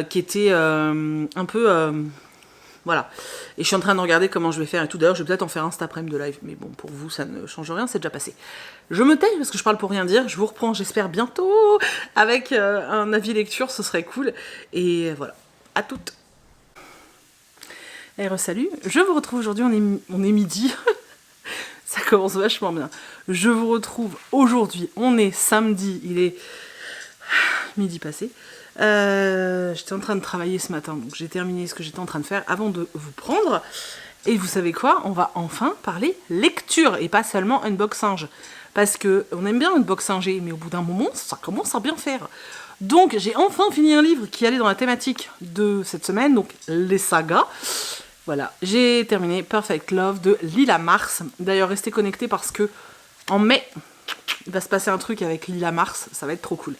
A: qui était un peu... voilà. Et je suis en train de regarder comment je vais faire et tout. D'ailleurs, je vais peut-être en faire un cet après-midi de live, mais bon, pour vous, ça ne change rien, c'est déjà passé. Je me tais parce que je parle pour rien dire. Je vous reprends, j'espère, bientôt avec un avis lecture, ce serait cool. Et voilà, à toutes. Et salut, je vous retrouve aujourd'hui, on est midi, ça commence vachement bien. Je vous retrouve aujourd'hui, on est samedi, il est midi passé. J'étais en train de travailler ce matin, donc j'ai terminé ce que j'étais en train de faire avant de vous prendre. Et vous savez quoi, on va enfin parler lecture et pas seulement unboxing. parce que on aime bien une box ingé, mais au bout d'un moment, ça commence à bien faire. Donc, j'ai enfin fini un livre qui allait dans la thématique de cette semaine, donc les sagas. Voilà, j'ai terminé Perfect Love de Lila Mars. D'ailleurs, restez connectés parce que en mai, il va se passer un truc avec Lila Mars, ça va être trop cool.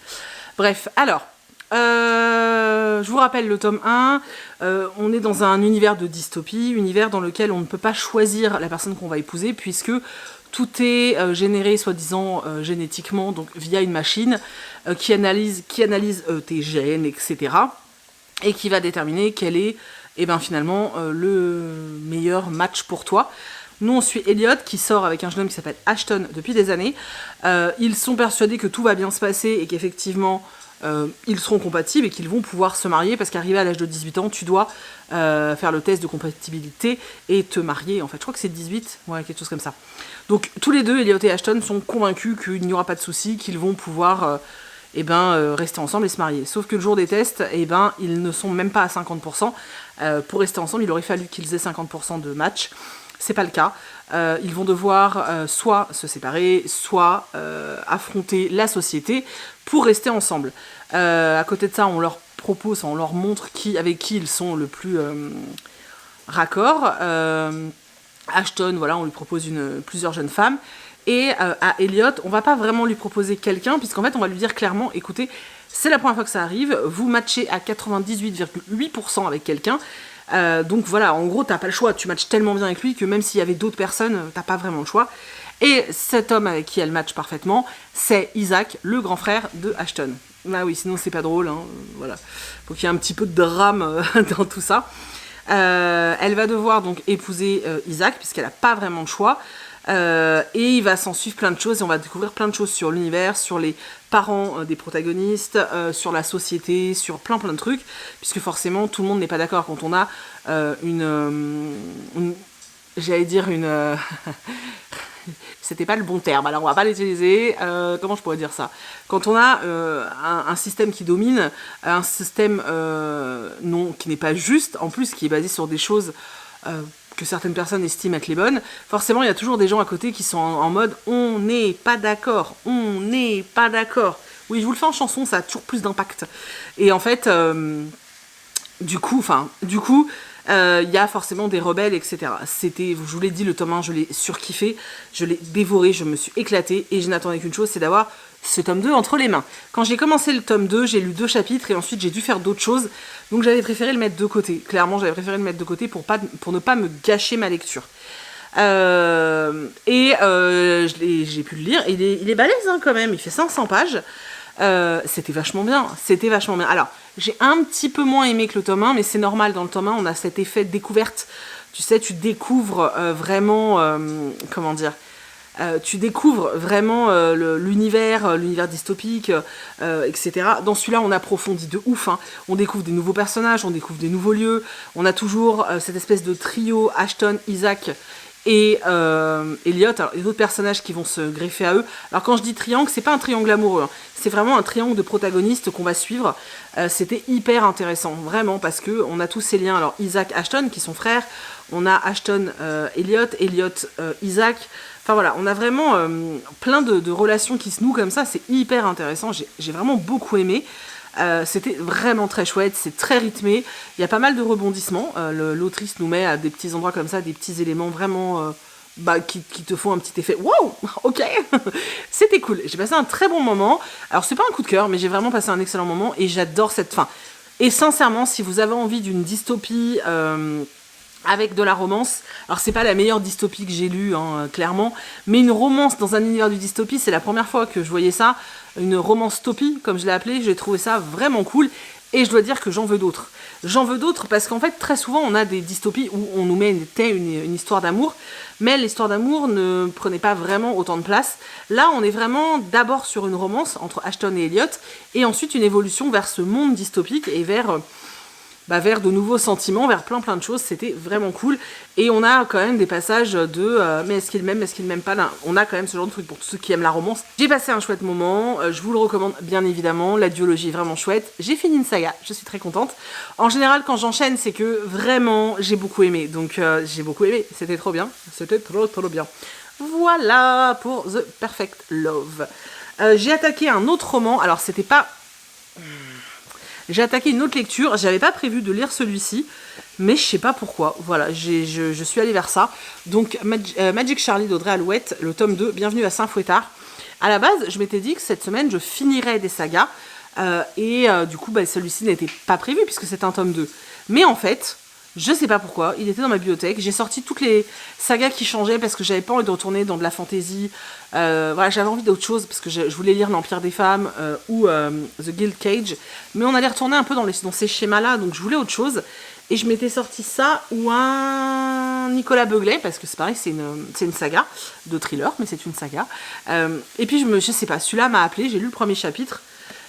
A: Bref, alors, je vous rappelle le tome 1, on est dans un univers de dystopie, univers dans lequel on ne peut pas choisir la personne qu'on va épouser, puisque tout est généré, soi-disant, génétiquement, donc via une machine qui analyse tes gènes, etc. Et qui va déterminer quel est, finalement, le meilleur match pour toi. Nous, on suit Elliot, qui sort avec un jeune homme qui s'appelle Ashton depuis des années. Ils sont persuadés que tout va bien se passer et qu'effectivement, ils seront compatibles et qu'ils vont pouvoir se marier, parce qu'arrivé à l'âge de 18 ans, tu dois faire le test de compatibilité et te marier. En fait, je crois que c'est 18, ouais, quelque chose comme ça. Donc, tous les deux, Elliot et Ashton, sont convaincus qu'il n'y aura pas de souci, qu'ils vont pouvoir rester ensemble et se marier. Sauf que le jour des tests, ils ne sont même pas à 50%. Pour rester ensemble, il aurait fallu qu'ils aient 50% de match. C'est pas le cas. Ils vont devoir soit se séparer, soit affronter la société pour rester ensemble. À côté de ça, on leur propose, on leur montre avec qui ils sont le plus raccord. Ashton, voilà, on lui propose plusieurs jeunes femmes. Et à Elliot, on va pas vraiment lui proposer quelqu'un, puisqu'en fait, on va lui dire clairement, écoutez, c'est la première fois que ça arrive, vous matchez à 98,8% avec quelqu'un. Donc voilà, en gros, t'as pas le choix, tu matches tellement bien avec lui que même s'il y avait d'autres personnes, t'as pas vraiment le choix. Et cet homme avec qui elle match parfaitement, c'est Isaac, le grand frère de Ashton. Bah oui, sinon c'est pas drôle, hein, voilà. Faut qu'il y ait un petit peu de drame dans tout ça. Elle va devoir donc épouser Isaac, puisqu'elle a pas vraiment de choix. Et il va s'en suivre plein de choses, et on va découvrir plein de choses sur l'univers, sur les parents des protagonistes, sur la société, sur plein de trucs, puisque forcément tout le monde n'est pas d'accord quand on a c'était pas le bon terme, alors on va pas l'utiliser, comment je pourrais dire ça, quand on a un système qui domine, un système qui n'est pas juste, en plus qui est basé sur des choses que certaines personnes estiment être les bonnes, forcément il y a toujours des gens à côté qui sont en mode on n'est pas d'accord, on n'est pas d'accord. Oui, je vous le fais en chanson, ça a toujours plus d'impact. Et en fait, du coup, il y a forcément des rebelles, etc. Je vous l'ai dit, le tome 1, je l'ai surkiffé, je l'ai dévoré, je me suis éclatée, et je n'attendais qu'une chose, c'est d'avoir ce tome 2 entre les mains. Quand j'ai commencé le tome 2, j'ai lu 2 chapitres, et ensuite j'ai dû faire d'autres choses, donc j'avais préféré le mettre de côté. Clairement, j'avais préféré le mettre de côté pour ne pas me gâcher ma lecture. J'ai pu le lire, il est balèze hein, quand même, il fait 500 pages. C'était vachement bien. Alors, j'ai un petit peu moins aimé que le tome 1, mais c'est normal, dans le tome 1, on a cet effet de découverte. Tu sais, tu découvres vraiment, tu découvres vraiment l'univers dystopique, etc. Dans celui-là, on approfondit de ouf. Hein. On découvre des nouveaux personnages, on découvre des nouveaux lieux. On a toujours cette espèce de trio Ashton, Isaac et Elliot. Alors, il y a d'autres personnages qui vont se greffer à eux. Alors, quand je dis triangle, c'est pas un triangle amoureux. Hein. C'est vraiment un triangle de protagonistes qu'on va suivre. C'était hyper intéressant, vraiment, parce que on a tous ces liens. Alors, Isaac, Ashton, qui sont frères. On a Ashton, Elliot, Isaac. Enfin voilà, on a vraiment plein de relations qui se nouent comme ça, c'est hyper intéressant, j'ai vraiment beaucoup aimé. C'était vraiment très chouette, c'est très rythmé, il y a pas mal de rebondissements, l'autrice nous met à des petits endroits comme ça, des petits éléments vraiment qui te font un petit effet « Wow, ok !» C'était cool, j'ai passé un très bon moment. Alors c'est pas un coup de cœur, mais j'ai vraiment passé un excellent moment et j'adore cette fin. Et sincèrement, si vous avez envie d'une dystopie... avec de la romance, alors c'est pas la meilleure dystopie que j'ai lue, hein, clairement, mais une romance dans un univers du dystopie, c'est la première fois que je voyais ça, une romance-topie, comme je l'ai appelé, j'ai trouvé ça vraiment cool, et je dois dire que j'en veux d'autres. J'en veux d'autres parce qu'en fait, très souvent, on a des dystopies où on nous mettait une histoire d'amour, mais l'histoire d'amour ne prenait pas vraiment autant de place. Là, on est vraiment d'abord sur une romance entre Ashton et Elliot, et ensuite une évolution vers ce monde dystopique et vers de nouveaux sentiments, vers plein de choses, c'était vraiment cool. Et on a quand même des passages de mais est-ce qu'il m'aime pas là. On a quand même ce genre de truc pour tous ceux qui aiment la romance. J'ai passé un chouette moment, je vous le recommande bien évidemment, la duologie est vraiment chouette. J'ai fini une saga, je suis très contente. En général, quand j'enchaîne, c'est que vraiment j'ai beaucoup aimé. Donc j'ai beaucoup aimé, c'était trop bien, c'était trop bien. Voilà pour The Perfect Love. J'ai attaqué un autre roman, alors c'était pas... J'ai attaqué une autre lecture, j'avais pas prévu de lire celui-ci, mais je sais pas pourquoi, voilà, je suis allée vers ça. Donc Magic Charlie d'Audrey Alouette, le tome 2, Bienvenue à Saint-Fouettard. À la base, je m'étais dit que cette semaine, je finirais des sagas, du coup, celui-ci n'était pas prévu puisque c'est un tome 2. Mais en fait, je sais pas pourquoi, il était dans ma bibliothèque, j'ai sorti toutes les sagas qui changeaient parce que j'avais pas envie de retourner dans de la fantasy, voilà, j'avais envie d'autre chose parce que je voulais lire l'Empire des Femmes ou The Guild Cage, mais on allait retourner un peu dans ces schémas-là, donc je voulais autre chose. Et je m'étais sorti ça ou un Nicolas Beuglet, parce que c'est pareil, c'est une saga de thriller, mais c'est une saga. Et puis je sais pas, celui-là m'a appelé, j'ai lu le premier chapitre.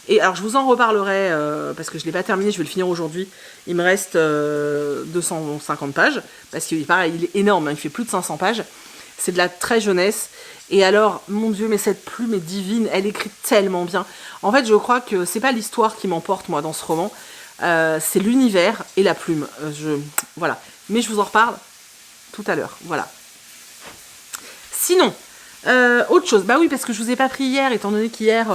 A: Et alors je vous en reparlerai, parce que je ne l'ai pas terminé, je vais le finir aujourd'hui. Il me reste 250 pages, parce qu'il pareil, il est énorme, hein, il fait plus de 500 pages. C'est de la très jeunesse. Et alors, mon Dieu, mais cette plume est divine, elle écrit tellement bien. En fait, je crois que c'est pas l'histoire qui m'emporte, moi, dans ce roman. C'est l'univers et la plume. Voilà. Mais je vous en reparle tout à l'heure. Voilà. Sinon, autre chose. Bah oui, parce que je vous ai pas pris hier, étant donné qu'hier,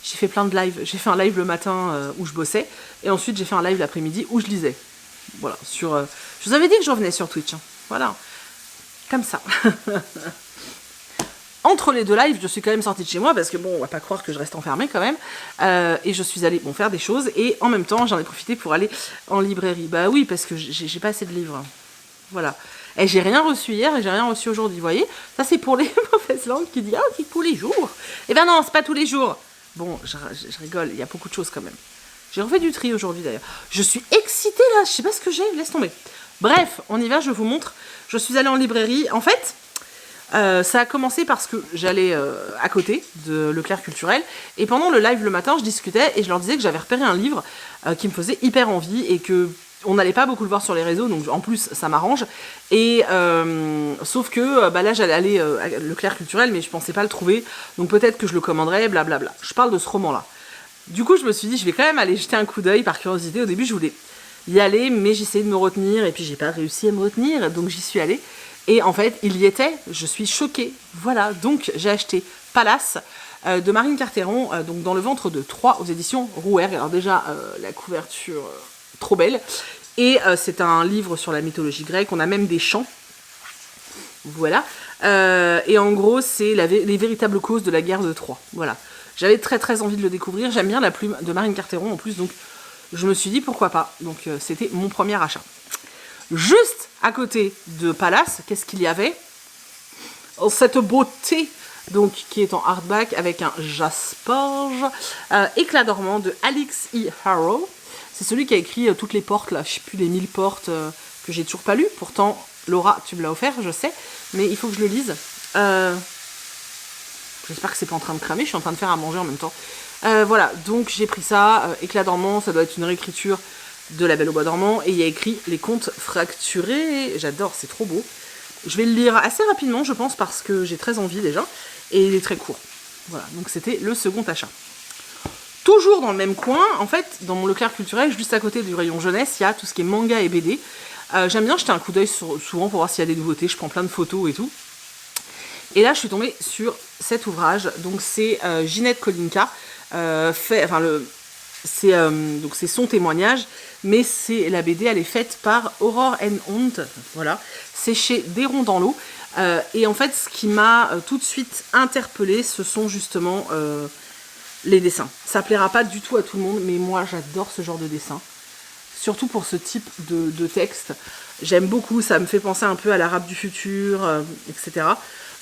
A: j'ai fait plein de lives. J'ai fait un live le matin où je bossais. Et ensuite, j'ai fait un live l'après-midi où je lisais. Voilà. Je vous avais dit que je revenais sur Twitch. Hein. Voilà. Comme ça. Entre les deux lives, je suis quand même sortie de chez moi parce que bon, on va pas croire que je reste enfermée quand même. Et je suis allée faire des choses et en même temps, j'en ai profité pour aller en librairie. Bah oui, parce que j'ai pas assez de livres. Voilà. Et j'ai rien reçu hier et j'ai rien reçu aujourd'hui, vous voyez. Ça, c'est pour les mauvaises langues qui disent « Ah, c'est tous les jours !» Eh ben non, c'est pas tous les jours. Bon, je rigole, il y a beaucoup de choses quand même. J'ai refait du tri aujourd'hui d'ailleurs. Je suis excitée là, je sais pas ce que j'ai, laisse tomber. Bref, on y va, je vous montre. Je suis allée en librairie. En fait... ça a commencé parce que j'allais à côté de Leclerc Culturel et pendant le live le matin je discutais et je leur disais que j'avais repéré un livre qui me faisait hyper envie et que on n'allait pas beaucoup le voir sur les réseaux, donc en plus ça m'arrange. Et sauf que là j'allais aller à Leclerc Culturel mais je pensais pas le trouver, donc peut-être que je le commanderais, blablabla. Je parle de ce roman là. Du coup je me suis dit je vais quand même aller jeter un coup d'œil par curiosité. Au début je voulais y aller mais j'essayais de me retenir et puis j'ai pas réussi à me retenir, donc j'y suis allée. Et en fait, il y était, je suis choquée. Voilà, donc j'ai acheté Palace de Marine Carteron, donc dans le ventre de 3 aux éditions Rouher. Alors déjà, la couverture, trop belle. Et c'est un livre sur la mythologie grecque, on a même des chants. Voilà. Et en gros, c'est les véritables causes de la guerre de Troie. Voilà. J'avais très très envie de le découvrir, j'aime bien la plume de Marine Carteron en plus, donc je me suis dit pourquoi pas. Donc c'était mon premier achat. Juste à côté de Palace, qu'est-ce qu'il y avait? Cette beauté, donc, qui est en hardback avec un Jasperge, Éclat dormant de Alix E. Harrow. C'est celui qui a écrit toutes les portes, là, je sais plus, les 1000 portes que j'ai toujours pas lu. Pourtant, Laura, tu me l'as offert, je sais, mais il faut que je le lise. J'espère que c'est pas en train de cramer, je suis en train de faire à manger en même temps. Voilà, donc j'ai pris ça, Éclat dormant, ça doit être une réécriture de La Belle au bois dormant, et il y a écrit Les contes fracturés. J'adore, c'est trop beau. Je vais le lire assez rapidement, je pense, parce que j'ai très envie déjà, et il est très court. Voilà, donc c'était le second achat. Toujours dans le même coin, en fait, dans mon Leclerc Culturel, juste à côté du rayon jeunesse, il y a tout ce qui est manga et BD. J'aime bien jeter un coup d'œil souvent pour voir s'il y a des nouveautés, je prends plein de photos et tout. Et là, je suis tombée sur cet ouvrage, donc c'est Ginette Kolinka, c'est son témoignage, mais c'est la BD, elle est faite par Aurore N. Hunt, voilà, c'est chez Déron dans l'eau, et en fait ce qui m'a tout de suite interpellée, ce sont justement les dessins. Ça plaira pas du tout à tout le monde, mais moi j'adore ce genre de dessin, surtout pour ce type de texte, j'aime beaucoup, ça me fait penser un peu à l'Arabe du futur, etc.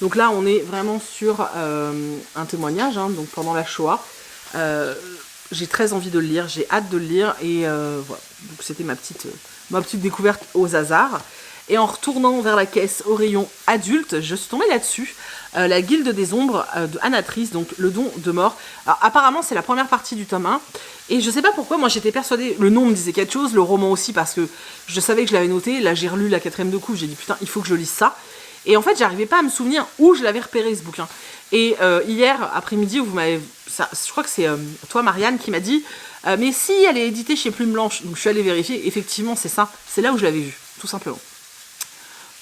A: Donc là on est vraiment sur un témoignage, hein, donc pendant la Shoah. J'ai très envie de le lire, j'ai hâte de le lire, et voilà, donc c'était ma petite découverte aux hasards. Et en retournant vers la caisse au rayon adulte, je suis tombée là-dessus, La Guilde des Ombres de Anatrice, donc Le Don de Mort. Alors apparemment c'est la première partie du tome 1, et je sais pas pourquoi, moi j'étais persuadée, le nom me disait quelque chose, le roman aussi, parce que je savais que je l'avais noté, là j'ai relu la 4e de coup, j'ai dit putain il faut que je lise ça. Et en fait, j'arrivais pas à me souvenir où je l'avais repéré, ce bouquin. Et hier après-midi, je crois que c'est toi, Marianne, qui m'a dit mais si, elle est éditée chez Plume Blanche. Donc je suis allée vérifier, effectivement, c'est ça. C'est là où je l'avais vu, tout simplement.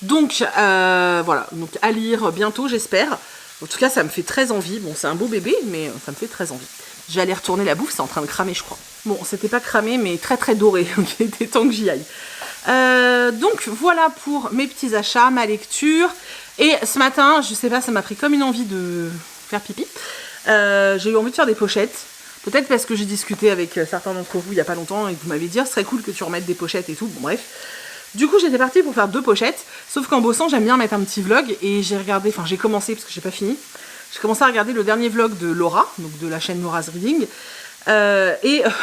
A: Donc voilà, donc à lire bientôt j'espère. En tout cas ça me fait très envie. Bon c'est un beau bébé mais ça me fait très envie. Je vais aller retourner la bouffe, c'est en train de cramer je crois. Bon c'était pas cramé mais très très doré, il était temps que j'y aille. Donc voilà pour mes petits achats, ma lecture. Et ce matin, je sais pas, ça m'a pris comme une envie de faire pipi. J'ai eu envie de faire des pochettes. Peut-être parce que j'ai discuté avec certains d'entre vous il y a pas longtemps et que vous m'avez dit oh, ce serait cool que tu remettes des pochettes et tout. Bon bref. Du coup j'étais partie pour faire 2 pochettes. Sauf qu'en bossant j'aime bien mettre un petit vlog. Et j'ai regardé, enfin j'ai commencé parce que j'ai pas fini. J'ai commencé à regarder le dernier vlog de Laura, donc de la chaîne Laura's Reading.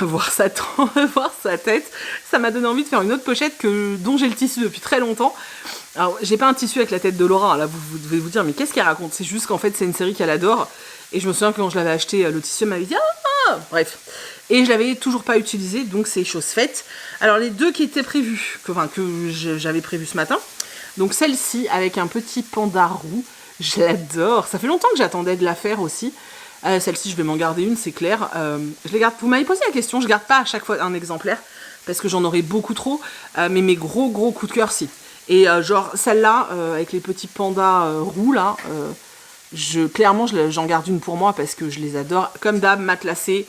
A: Voir sa tête, ça m'a donné envie de faire une autre pochette dont j'ai le tissu depuis très longtemps. Alors j'ai pas un tissu avec la tête de Laura, là vous devez vous dire mais qu'est-ce qu'elle raconte? C'est juste qu'en fait c'est une série qu'elle adore et je me souviens que quand je l'avais acheté le tissu elle m'avait dit bref, et je l'avais toujours pas utilisé donc c'est chose faite. Alors les 2 qui étaient prévus, que j'avais prévu ce matin, donc celle-ci avec un petit panda roux, je l'adore, ça fait longtemps que j'attendais de la faire aussi. Celle-ci, je vais m'en garder une, c'est clair. Je les garde. Vous m'avez posé la question, je garde pas à chaque fois un exemplaire parce que j'en aurais beaucoup trop. Mais mes gros coups de cœur, si. Et genre celle-là, avec les petits pandas roux là, clairement, j'en garde une pour moi parce que je les adore. Comme d'hab, matelassé,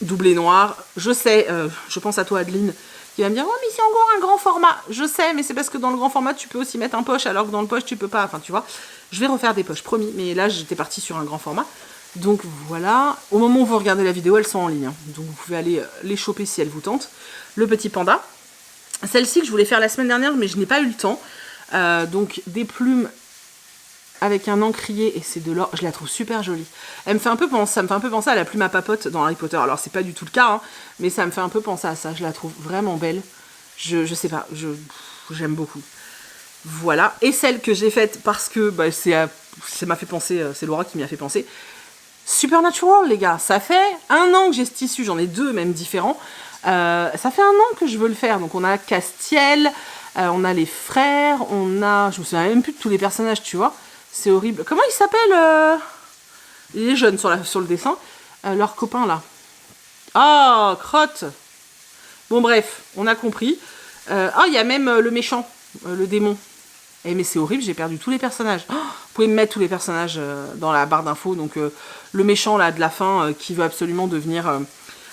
A: doublé noir. Je sais, je pense à toi Adeline, qui va me dire oh mais c'est encore un grand format. Je sais, mais c'est parce que dans le grand format tu peux aussi mettre un poche alors que dans le poche tu peux pas. Enfin tu vois. Je vais refaire des poches, promis, mais là j'étais partie sur un grand format. Donc voilà, au moment où vous regardez la vidéo, elles sont en ligne. Hein. Donc vous pouvez aller les choper si elles vous tentent. Le petit panda. Celle-ci que je voulais faire la semaine dernière, mais je n'ai pas eu le temps. Donc des plumes avec un encrier, et c'est de l'or. Je la trouve super jolie. Ça me fait un peu penser à la plume à papote dans Harry Potter. Alors c'est pas du tout le cas, hein, mais ça me fait un peu penser à ça. Je la trouve vraiment belle. Je sais pas, j'aime beaucoup. Voilà, et celle que j'ai faite parce que ça m'a fait penser, c'est Laura qui m'y a fait penser. Supernatural, les gars, ça fait 1 an que j'ai ce tissu, j'en ai 2 même différents. Ça fait 1 an que je veux le faire. Donc on a Castiel, on a les frères, on a, je me souviens même plus de tous les personnages, tu vois. C'est horrible. Comment ils s'appellent les jeunes sur le dessin, leurs copains là. Ah, crotte. Bon bref, on a compris. Il y a même le méchant, le démon. Eh mais c'est horrible, j'ai perdu tous les personnages. Oh, vous pouvez me mettre tous les personnages dans la barre d'infos. Donc le méchant là de la fin qui veut absolument devenir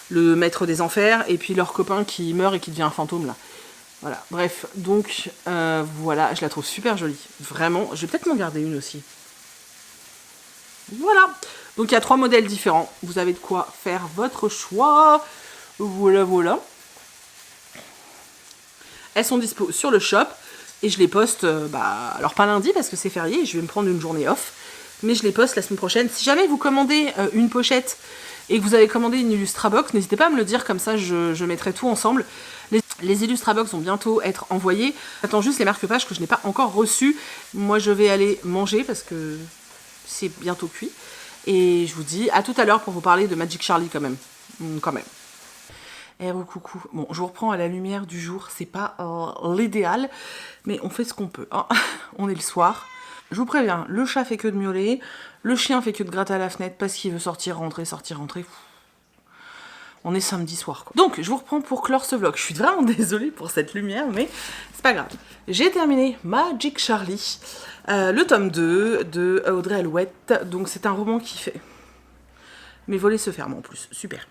A: le maître des enfers. Et puis leur copain qui meurt et qui devient un fantôme là. Voilà, bref. Donc voilà, je la trouve super jolie. Vraiment, je vais peut-être m'en garder une aussi. Voilà. Donc il y a 3 modèles différents. Vous avez de quoi faire votre choix. Voilà, voilà. Elles sont dispo sur le shop. Et je les poste, alors pas lundi parce que c'est férié, je vais me prendre une journée off. Mais je les poste la semaine prochaine. Si jamais vous commandez une pochette et que vous avez commandé une Illustrabox, n'hésitez pas à me le dire, comme ça je mettrai tout ensemble. Les Illustrabox vont bientôt être envoyés. J'attends juste les marque-pages que je n'ai pas encore reçues. Moi je vais aller manger parce que c'est bientôt cuit. Et je vous dis à tout à l'heure pour vous parler de Magic Charlie quand même. Quand même. Coucou. Bon, je vous reprends à la lumière du jour, c'est pas l'idéal, mais on fait ce qu'on peut. Hein. On est le soir. Je vous préviens, le chat fait que de miauler, le chien fait que de gratter à la fenêtre parce qu'il veut sortir, rentrer, sortir, rentrer. On est samedi soir, quoi. Donc, je vous reprends pour clore ce vlog. Je suis vraiment désolée pour cette lumière, mais c'est pas grave. J'ai terminé Magic Charlie, le tome 2 de Audrey Alouette. Donc, c'est un roman qui fait... Mes volets se ferment en plus, super.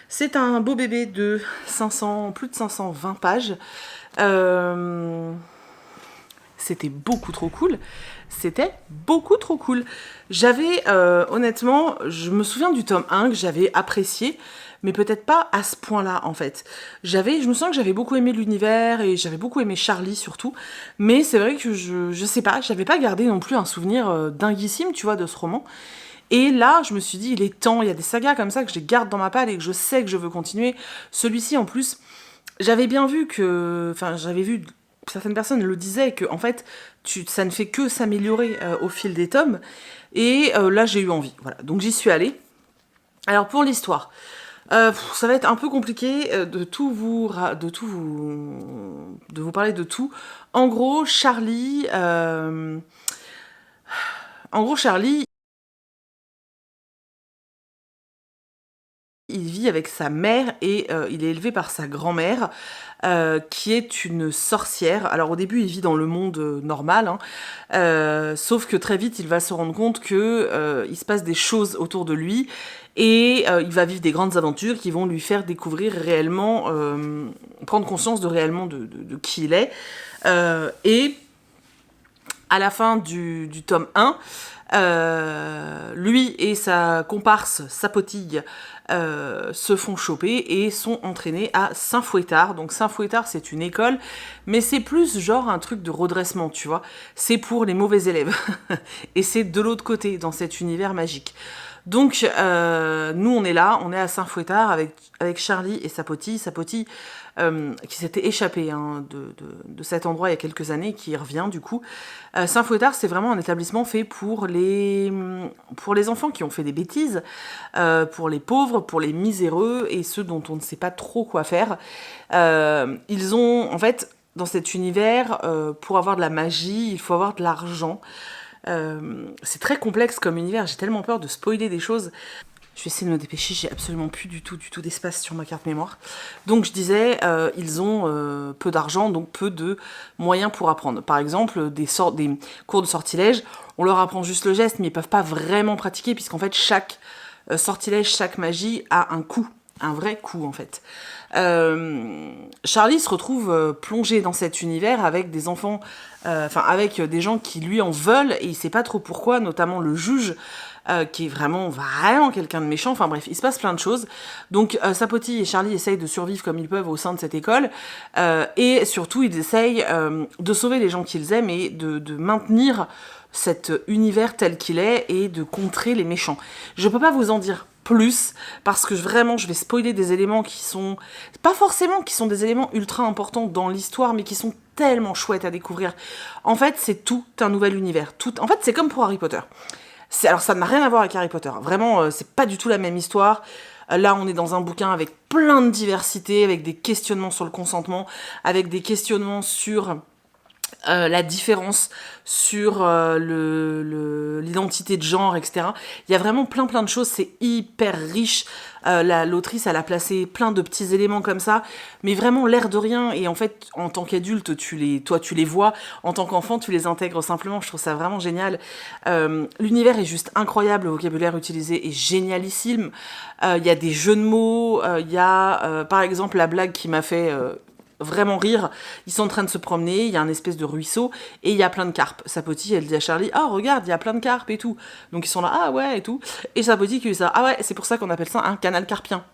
A: C'est un beau bébé de plus de 520 pages. C'était beaucoup trop cool. C'était beaucoup trop cool. J'avais, honnêtement, je me souviens du tome 1 que j'avais apprécié, mais peut-être pas à ce point-là, en fait. Je me sens que j'avais beaucoup aimé l'univers, et j'avais beaucoup aimé Charlie, surtout. Mais c'est vrai que je sais pas, j'avais pas gardé non plus un souvenir dinguissime, tu vois, de ce roman. Et là, je me suis dit, il est temps, il y a des sagas comme ça que je les garde dans ma palle et que je sais que je veux continuer. Celui-ci, en plus, j'avais bien vu que... Enfin, j'avais vu... Certaines personnes le disaient, que en fait, ça ne fait que s'améliorer au fil des tomes. Et là, j'ai eu envie. Voilà, donc j'y suis allée. Alors, pour l'histoire, ça va être un peu compliqué de vous parler de tout. En gros, Charlie... il vit avec sa mère et il est élevé par sa grand-mère, qui est une sorcière. Alors au début, il vit dans le monde normal, hein, sauf que très vite, il va se rendre compte que il se passe des choses autour de lui et il va vivre des grandes aventures qui vont lui faire découvrir réellement, prendre conscience de réellement de qui il est. Et à la fin du tome 1, lui et sa comparse, Sapotille, se font choper et sont entraînés à Saint-Fouettard. Donc Saint-Fouettard, c'est une école, mais c'est plus genre un truc de redressement, tu vois. C'est pour les mauvais élèves. Et c'est de l'autre côté, dans cet univers magique. Donc, nous, on est là, on est à Saint-Fouettard avec Charlie et Sapotille. Sapotille, qui s'était échappé de cet endroit il y a quelques années, qui revient du coup. Saint-Fouettard, c'est vraiment un établissement fait pour les enfants qui ont fait des bêtises, pour les pauvres, pour les miséreux et ceux dont on ne sait pas trop quoi faire. Ils ont, en fait, dans cet univers, pour avoir de la magie, il faut avoir de l'argent. C'est très complexe comme univers, j'ai tellement peur de spoiler des choses. Je vais essayer de me dépêcher, j'ai absolument plus du tout d'espace sur ma carte mémoire. Donc je disais, ils ont peu d'argent, donc peu de moyens pour apprendre. Par exemple, des cours de sortilège, on leur apprend juste le geste, mais ils peuvent pas vraiment pratiquer, puisqu'en fait, chaque sortilège, chaque magie a un coût, un vrai coût en fait. Charlie se retrouve plongé dans cet univers avec des enfants, avec des gens qui lui en veulent, et il sait pas trop pourquoi, notamment le juge, qui est vraiment quelqu'un de méchant. Enfin bref, il se passe plein de choses. Donc Sapotille et Charlie essayent de survivre comme ils peuvent au sein de cette école, et surtout ils essayent de sauver les gens qu'ils aiment et de maintenir cet univers tel qu'il est et de contrer les méchants. Je peux pas vous en dire plus, parce que vraiment je vais spoiler des éléments qui sont pas forcément qui sont des éléments ultra importants dans l'histoire, mais qui sont tellement chouettes à découvrir. En fait, c'est tout un nouvel univers. En fait, c'est comme pour Harry Potter. Alors ça n'a rien à voir avec Harry Potter. Vraiment, c'est pas du tout la même histoire. Là, on est dans un bouquin avec plein de diversité, avec des questionnements sur le consentement, avec des questionnements sur la différence, sur l'identité de genre, etc. Il y a vraiment plein de choses, c'est hyper riche. L'autrice, elle a placé plein de petits éléments comme ça, mais vraiment l'air de rien. Et en fait, en tant qu'adulte, tu les vois. En tant qu'enfant, tu les intègres simplement. Je trouve ça vraiment génial. L'univers est juste incroyable, le vocabulaire utilisé est génialissime. Il y a des jeux de mots, il y a par exemple la blague qui m'a fait vraiment rire. Ils sont en train de se promener, il y a un espèce de ruisseau et il y a plein de carpes. Sapotille, elle dit à Charlie, ah regarde, il y a plein de carpes et tout. Donc ils sont là, ah ouais et tout. Et Sapotille qui dit ça, ah ouais, c'est pour ça qu'on appelle ça un canal carpien.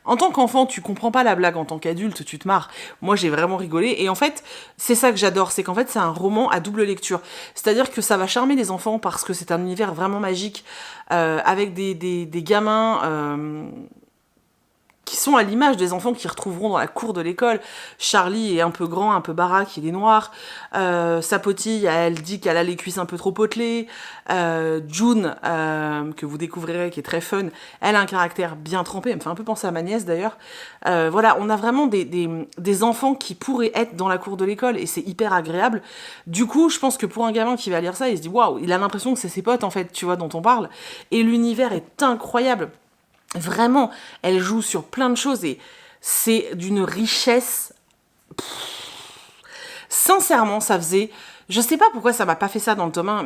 A: En tant qu'enfant, tu comprends pas la blague, en tant qu'adulte, tu te marres. Moi, j'ai vraiment rigolé. Et en fait, c'est ça que j'adore, c'est qu'en fait, c'est un roman à double lecture. C'est-à-dire que ça va charmer les enfants parce que c'est un univers vraiment magique, avec des gamins qui sont à l'image des enfants qu'ils retrouveront dans la cour de l'école. Charlie est un peu grand, un peu baraque, il est noir. Sapotille, elle dit qu'elle a les cuisses un peu trop potelées. June, que vous découvrirez, qui est très fun, elle a un caractère bien trempé, elle me fait un peu penser à ma nièce d'ailleurs. Voilà, on a vraiment des enfants qui pourraient être dans la cour de l'école et c'est hyper agréable. Du coup, je pense que pour un gamin qui va lire ça, il se dit waouh, il a l'impression que c'est ses potes en fait, tu vois, dont on parle. Et l'univers est incroyable. Vraiment, elle joue sur plein de choses et c'est d'une richesse. Sincèrement, ça faisait... Je sais pas pourquoi ça m'a pas fait ça dans le tome 1,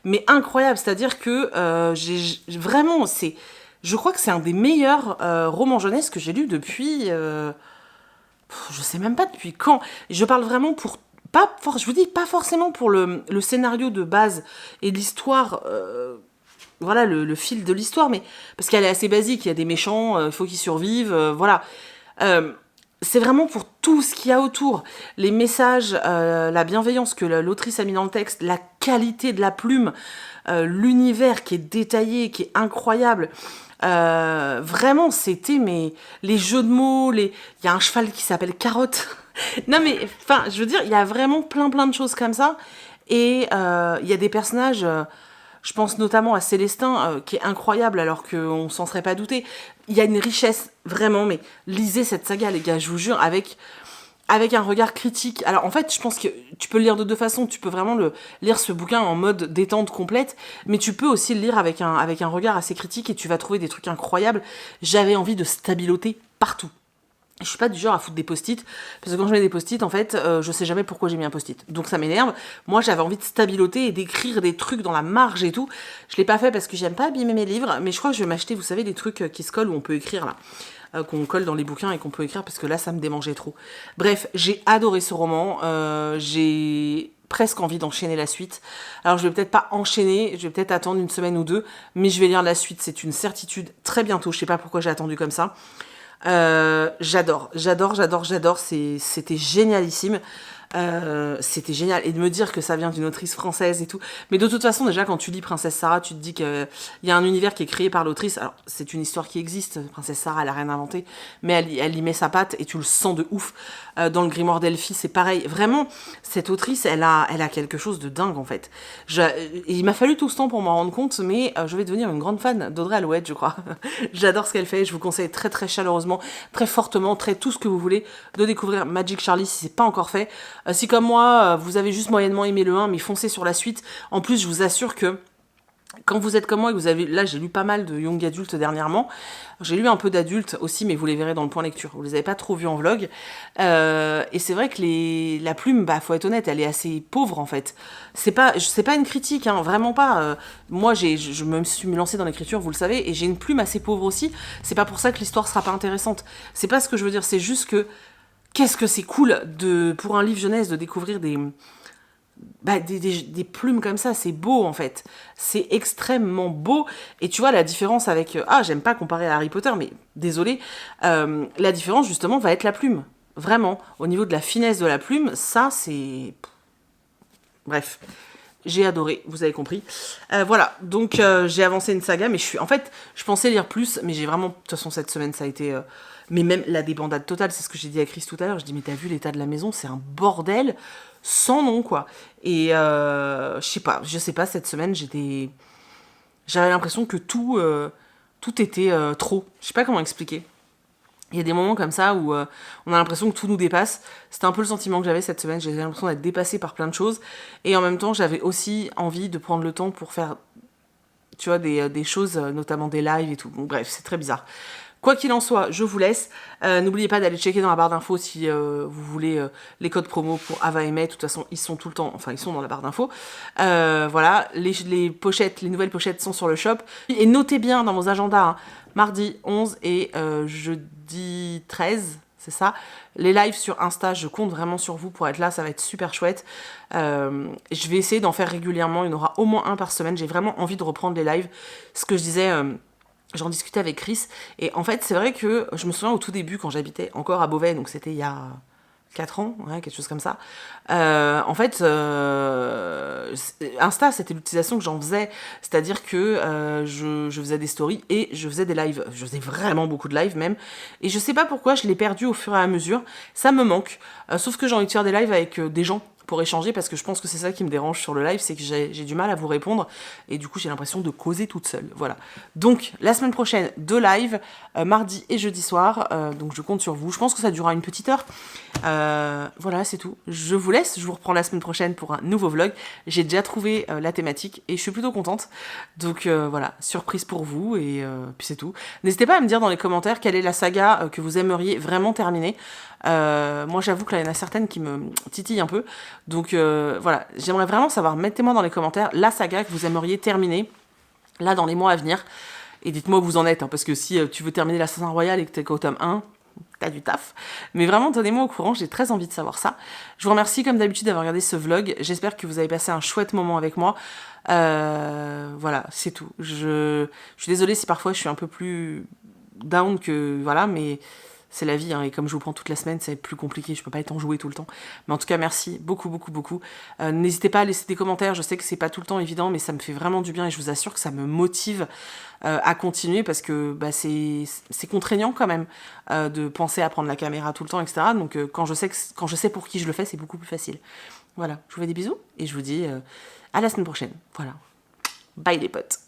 A: mais incroyable. C'est-à-dire que j'ai vraiment... Je crois que c'est un des meilleurs romans jeunesse que j'ai lu depuis... je sais même pas depuis quand. Je parle vraiment pour... je vous dis, pas forcément pour le scénario de base et l'histoire... voilà le fil de l'histoire, mais parce qu'elle est assez basique, il y a des méchants, il faut qu'ils survivent, voilà. C'est vraiment pour tout ce qu'il y a autour, les messages, la bienveillance que l'autrice a mis dans le texte, la qualité de la plume, l'univers qui est détaillé, qui est incroyable. Vraiment, c'était les jeux de mots, il y a un cheval qui s'appelle Carotte. Non mais, enfin, je veux dire, il y a vraiment plein de choses comme ça, et il y a des personnages... je pense notamment à Célestin, qui est incroyable alors qu'on s'en serait pas douté. Il y a une richesse, vraiment, mais lisez cette saga, les gars, je vous jure, avec avec un regard critique. Alors en fait, je pense que tu peux le lire de deux façons. Tu peux vraiment lire ce bouquin en mode détente complète, mais tu peux aussi le lire avec un regard assez critique et tu vas trouver des trucs incroyables. J'avais envie de stabiloter partout. Je suis pas du genre à foutre des post-it, parce que quand je mets des post-it, en fait, je sais jamais pourquoi j'ai mis un post-it. Donc ça m'énerve. Moi, j'avais envie de stabiloter et d'écrire des trucs dans la marge et tout. Je l'ai pas fait parce que j'aime pas abîmer mes livres, mais je crois que je vais m'acheter, vous savez, des trucs qui se collent où on peut écrire là. Qu'on colle dans les bouquins et qu'on peut écrire, parce que là, ça me démangeait trop. Bref, j'ai adoré ce roman. J'ai presque envie d'enchaîner la suite. Alors, je vais peut-être pas enchaîner, je vais peut-être attendre une semaine ou deux, mais je vais lire la suite, c'est une certitude, très bientôt. Je sais pas pourquoi j'ai attendu comme ça. J'adore, c'était génialissime. C'était génial. Et de me dire que ça vient d'une autrice française et tout. Mais de toute façon, déjà, quand tu lis Princesse Sarah, tu te dis qu'il y a un univers qui est créé par l'autrice. Alors, c'est une histoire qui existe. Princesse Sarah, elle a rien inventé. Mais elle y met sa patte et tu le sens de ouf. Dans le grimoire d'Elphie, c'est pareil. Vraiment, cette autrice, elle a quelque chose de dingue, en fait. Il m'a fallu tout ce temps pour m'en rendre compte, mais je vais devenir une grande fan d'Audrey Alouette, je crois. J'adore ce qu'elle fait. Je vous conseille très, très chaleureusement, très fortement, très tout ce que vous voulez, de découvrir Magic Charlie si c'est pas encore fait. Si comme moi, vous avez juste moyennement aimé le 1, mais foncez sur la suite. En plus, je vous assure que quand vous êtes comme moi et que vous avez... Là, j'ai lu pas mal de young adultes dernièrement. J'ai lu un peu d'adultes aussi, mais vous les verrez dans le point lecture. Vous les avez pas trop vus en vlog. Et c'est vrai que la plume, bah, faut être honnête, elle est assez pauvre, en fait. C'est pas une critique, hein, vraiment pas. Moi, je me suis lancée dans l'écriture, vous le savez, et j'ai une plume assez pauvre aussi. C'est pas pour ça que l'histoire sera pas intéressante. C'est pas ce que je veux dire, c'est juste que qu'est-ce que c'est cool pour un livre jeunesse de découvrir des plumes comme ça, c'est beau en fait. C'est extrêmement beau. Et tu vois, la différence avec... j'aime pas comparer à Harry Potter, mais désolé. La différence justement va être la plume. Vraiment. Au niveau de la finesse de la plume, ça c'est... Bref. J'ai adoré, vous avez compris. Voilà, donc j'ai avancé une saga, mais en fait, je pensais lire plus, mais j'ai vraiment... De toute façon, cette semaine, ça a été... Mais même la débandade totale, c'est ce que j'ai dit à Chris tout à l'heure. Je dis, mais t'as vu l'état de la maison, c'est un bordel sans nom, quoi. Et je sais pas, cette semaine, j'avais l'impression que tout était trop. Je sais pas comment expliquer. Il y a des moments comme ça où on a l'impression que tout nous dépasse. C'était un peu le sentiment que j'avais cette semaine. J'avais l'impression d'être dépassée par plein de choses. Et en même temps, j'avais aussi envie de prendre le temps pour faire, tu vois, des choses, notamment des lives et tout. Bon, bref, c'est très bizarre. Quoi qu'il en soit, je vous laisse. N'oubliez pas d'aller checker dans la barre d'infos si vous voulez les codes promo pour Ava et May. De toute façon, ils sont tout le temps, enfin, ils sont dans la barre d'infos. Voilà, les pochettes, les nouvelles pochettes sont sur le shop. Et notez bien dans vos agendas, hein, mardi 11 et jeudi 13, c'est ça. Les lives sur Insta, je compte vraiment sur vous pour être là, ça va être super chouette. Je vais essayer d'en faire régulièrement, il y en aura au moins un par semaine. J'ai vraiment envie de reprendre les lives. Ce que je disais... J'en discutais avec Chris, et en fait, c'est vrai que je me souviens au tout début, quand j'habitais encore à Beauvais, donc c'était il y a 4 ans, ouais, quelque chose comme ça. En fait, Insta, c'était l'utilisation que j'en faisais, c'est-à-dire que je faisais des stories et je faisais des lives. Je faisais vraiment beaucoup de lives même, et je sais pas pourquoi je l'ai perdu au fur et à mesure. Ça me manque, sauf que j'ai envie de faire des lives avec des gens pour échanger, parce que je pense que c'est ça qui me dérange sur le live, c'est que j'ai du mal à vous répondre, et du coup j'ai l'impression de causer toute seule, voilà. Donc la semaine prochaine, 2 lives, mardi et jeudi soir, donc je compte sur vous, je pense que ça durera une petite heure. Voilà, c'est tout. Je vous laisse, je vous reprends la semaine prochaine pour un nouveau vlog. J'ai déjà trouvé la thématique, et je suis plutôt contente, donc voilà, surprise pour vous, et puis c'est tout. N'hésitez pas à me dire dans les commentaires quelle est la saga que vous aimeriez vraiment terminer. Moi j'avoue que là il y en a certaines qui me titillent un peu, donc voilà, j'aimerais vraiment savoir, mettez-moi dans les commentaires la saga que vous aimeriez terminer là dans les mois à venir, et dites-moi où vous en êtes, hein, parce que si tu veux terminer l'Assassin Royal et que t'es qu'au tome 1, t'as du taf, mais vraiment tenez-moi au courant, j'ai très envie de savoir ça. Je vous remercie comme d'habitude d'avoir regardé ce vlog, j'espère que vous avez passé un chouette moment avec moi. Voilà, c'est tout. Je suis désolée si parfois je suis un peu plus down que... Voilà, mais... c'est la vie, hein, et comme je vous prends toute la semaine, c'est plus compliqué, je peux pas être enjouée tout le temps. Mais en tout cas, merci beaucoup, beaucoup, beaucoup. N'hésitez pas à laisser des commentaires, je sais que c'est pas tout le temps évident, mais ça me fait vraiment du bien, et je vous assure que ça me motive à continuer, parce que bah, c'est contraignant quand même de penser à prendre la caméra tout le temps, etc. Donc quand je sais pour qui je le fais, c'est beaucoup plus facile. Voilà, je vous fais des bisous, et je vous dis à la semaine prochaine. Voilà. Bye les potes.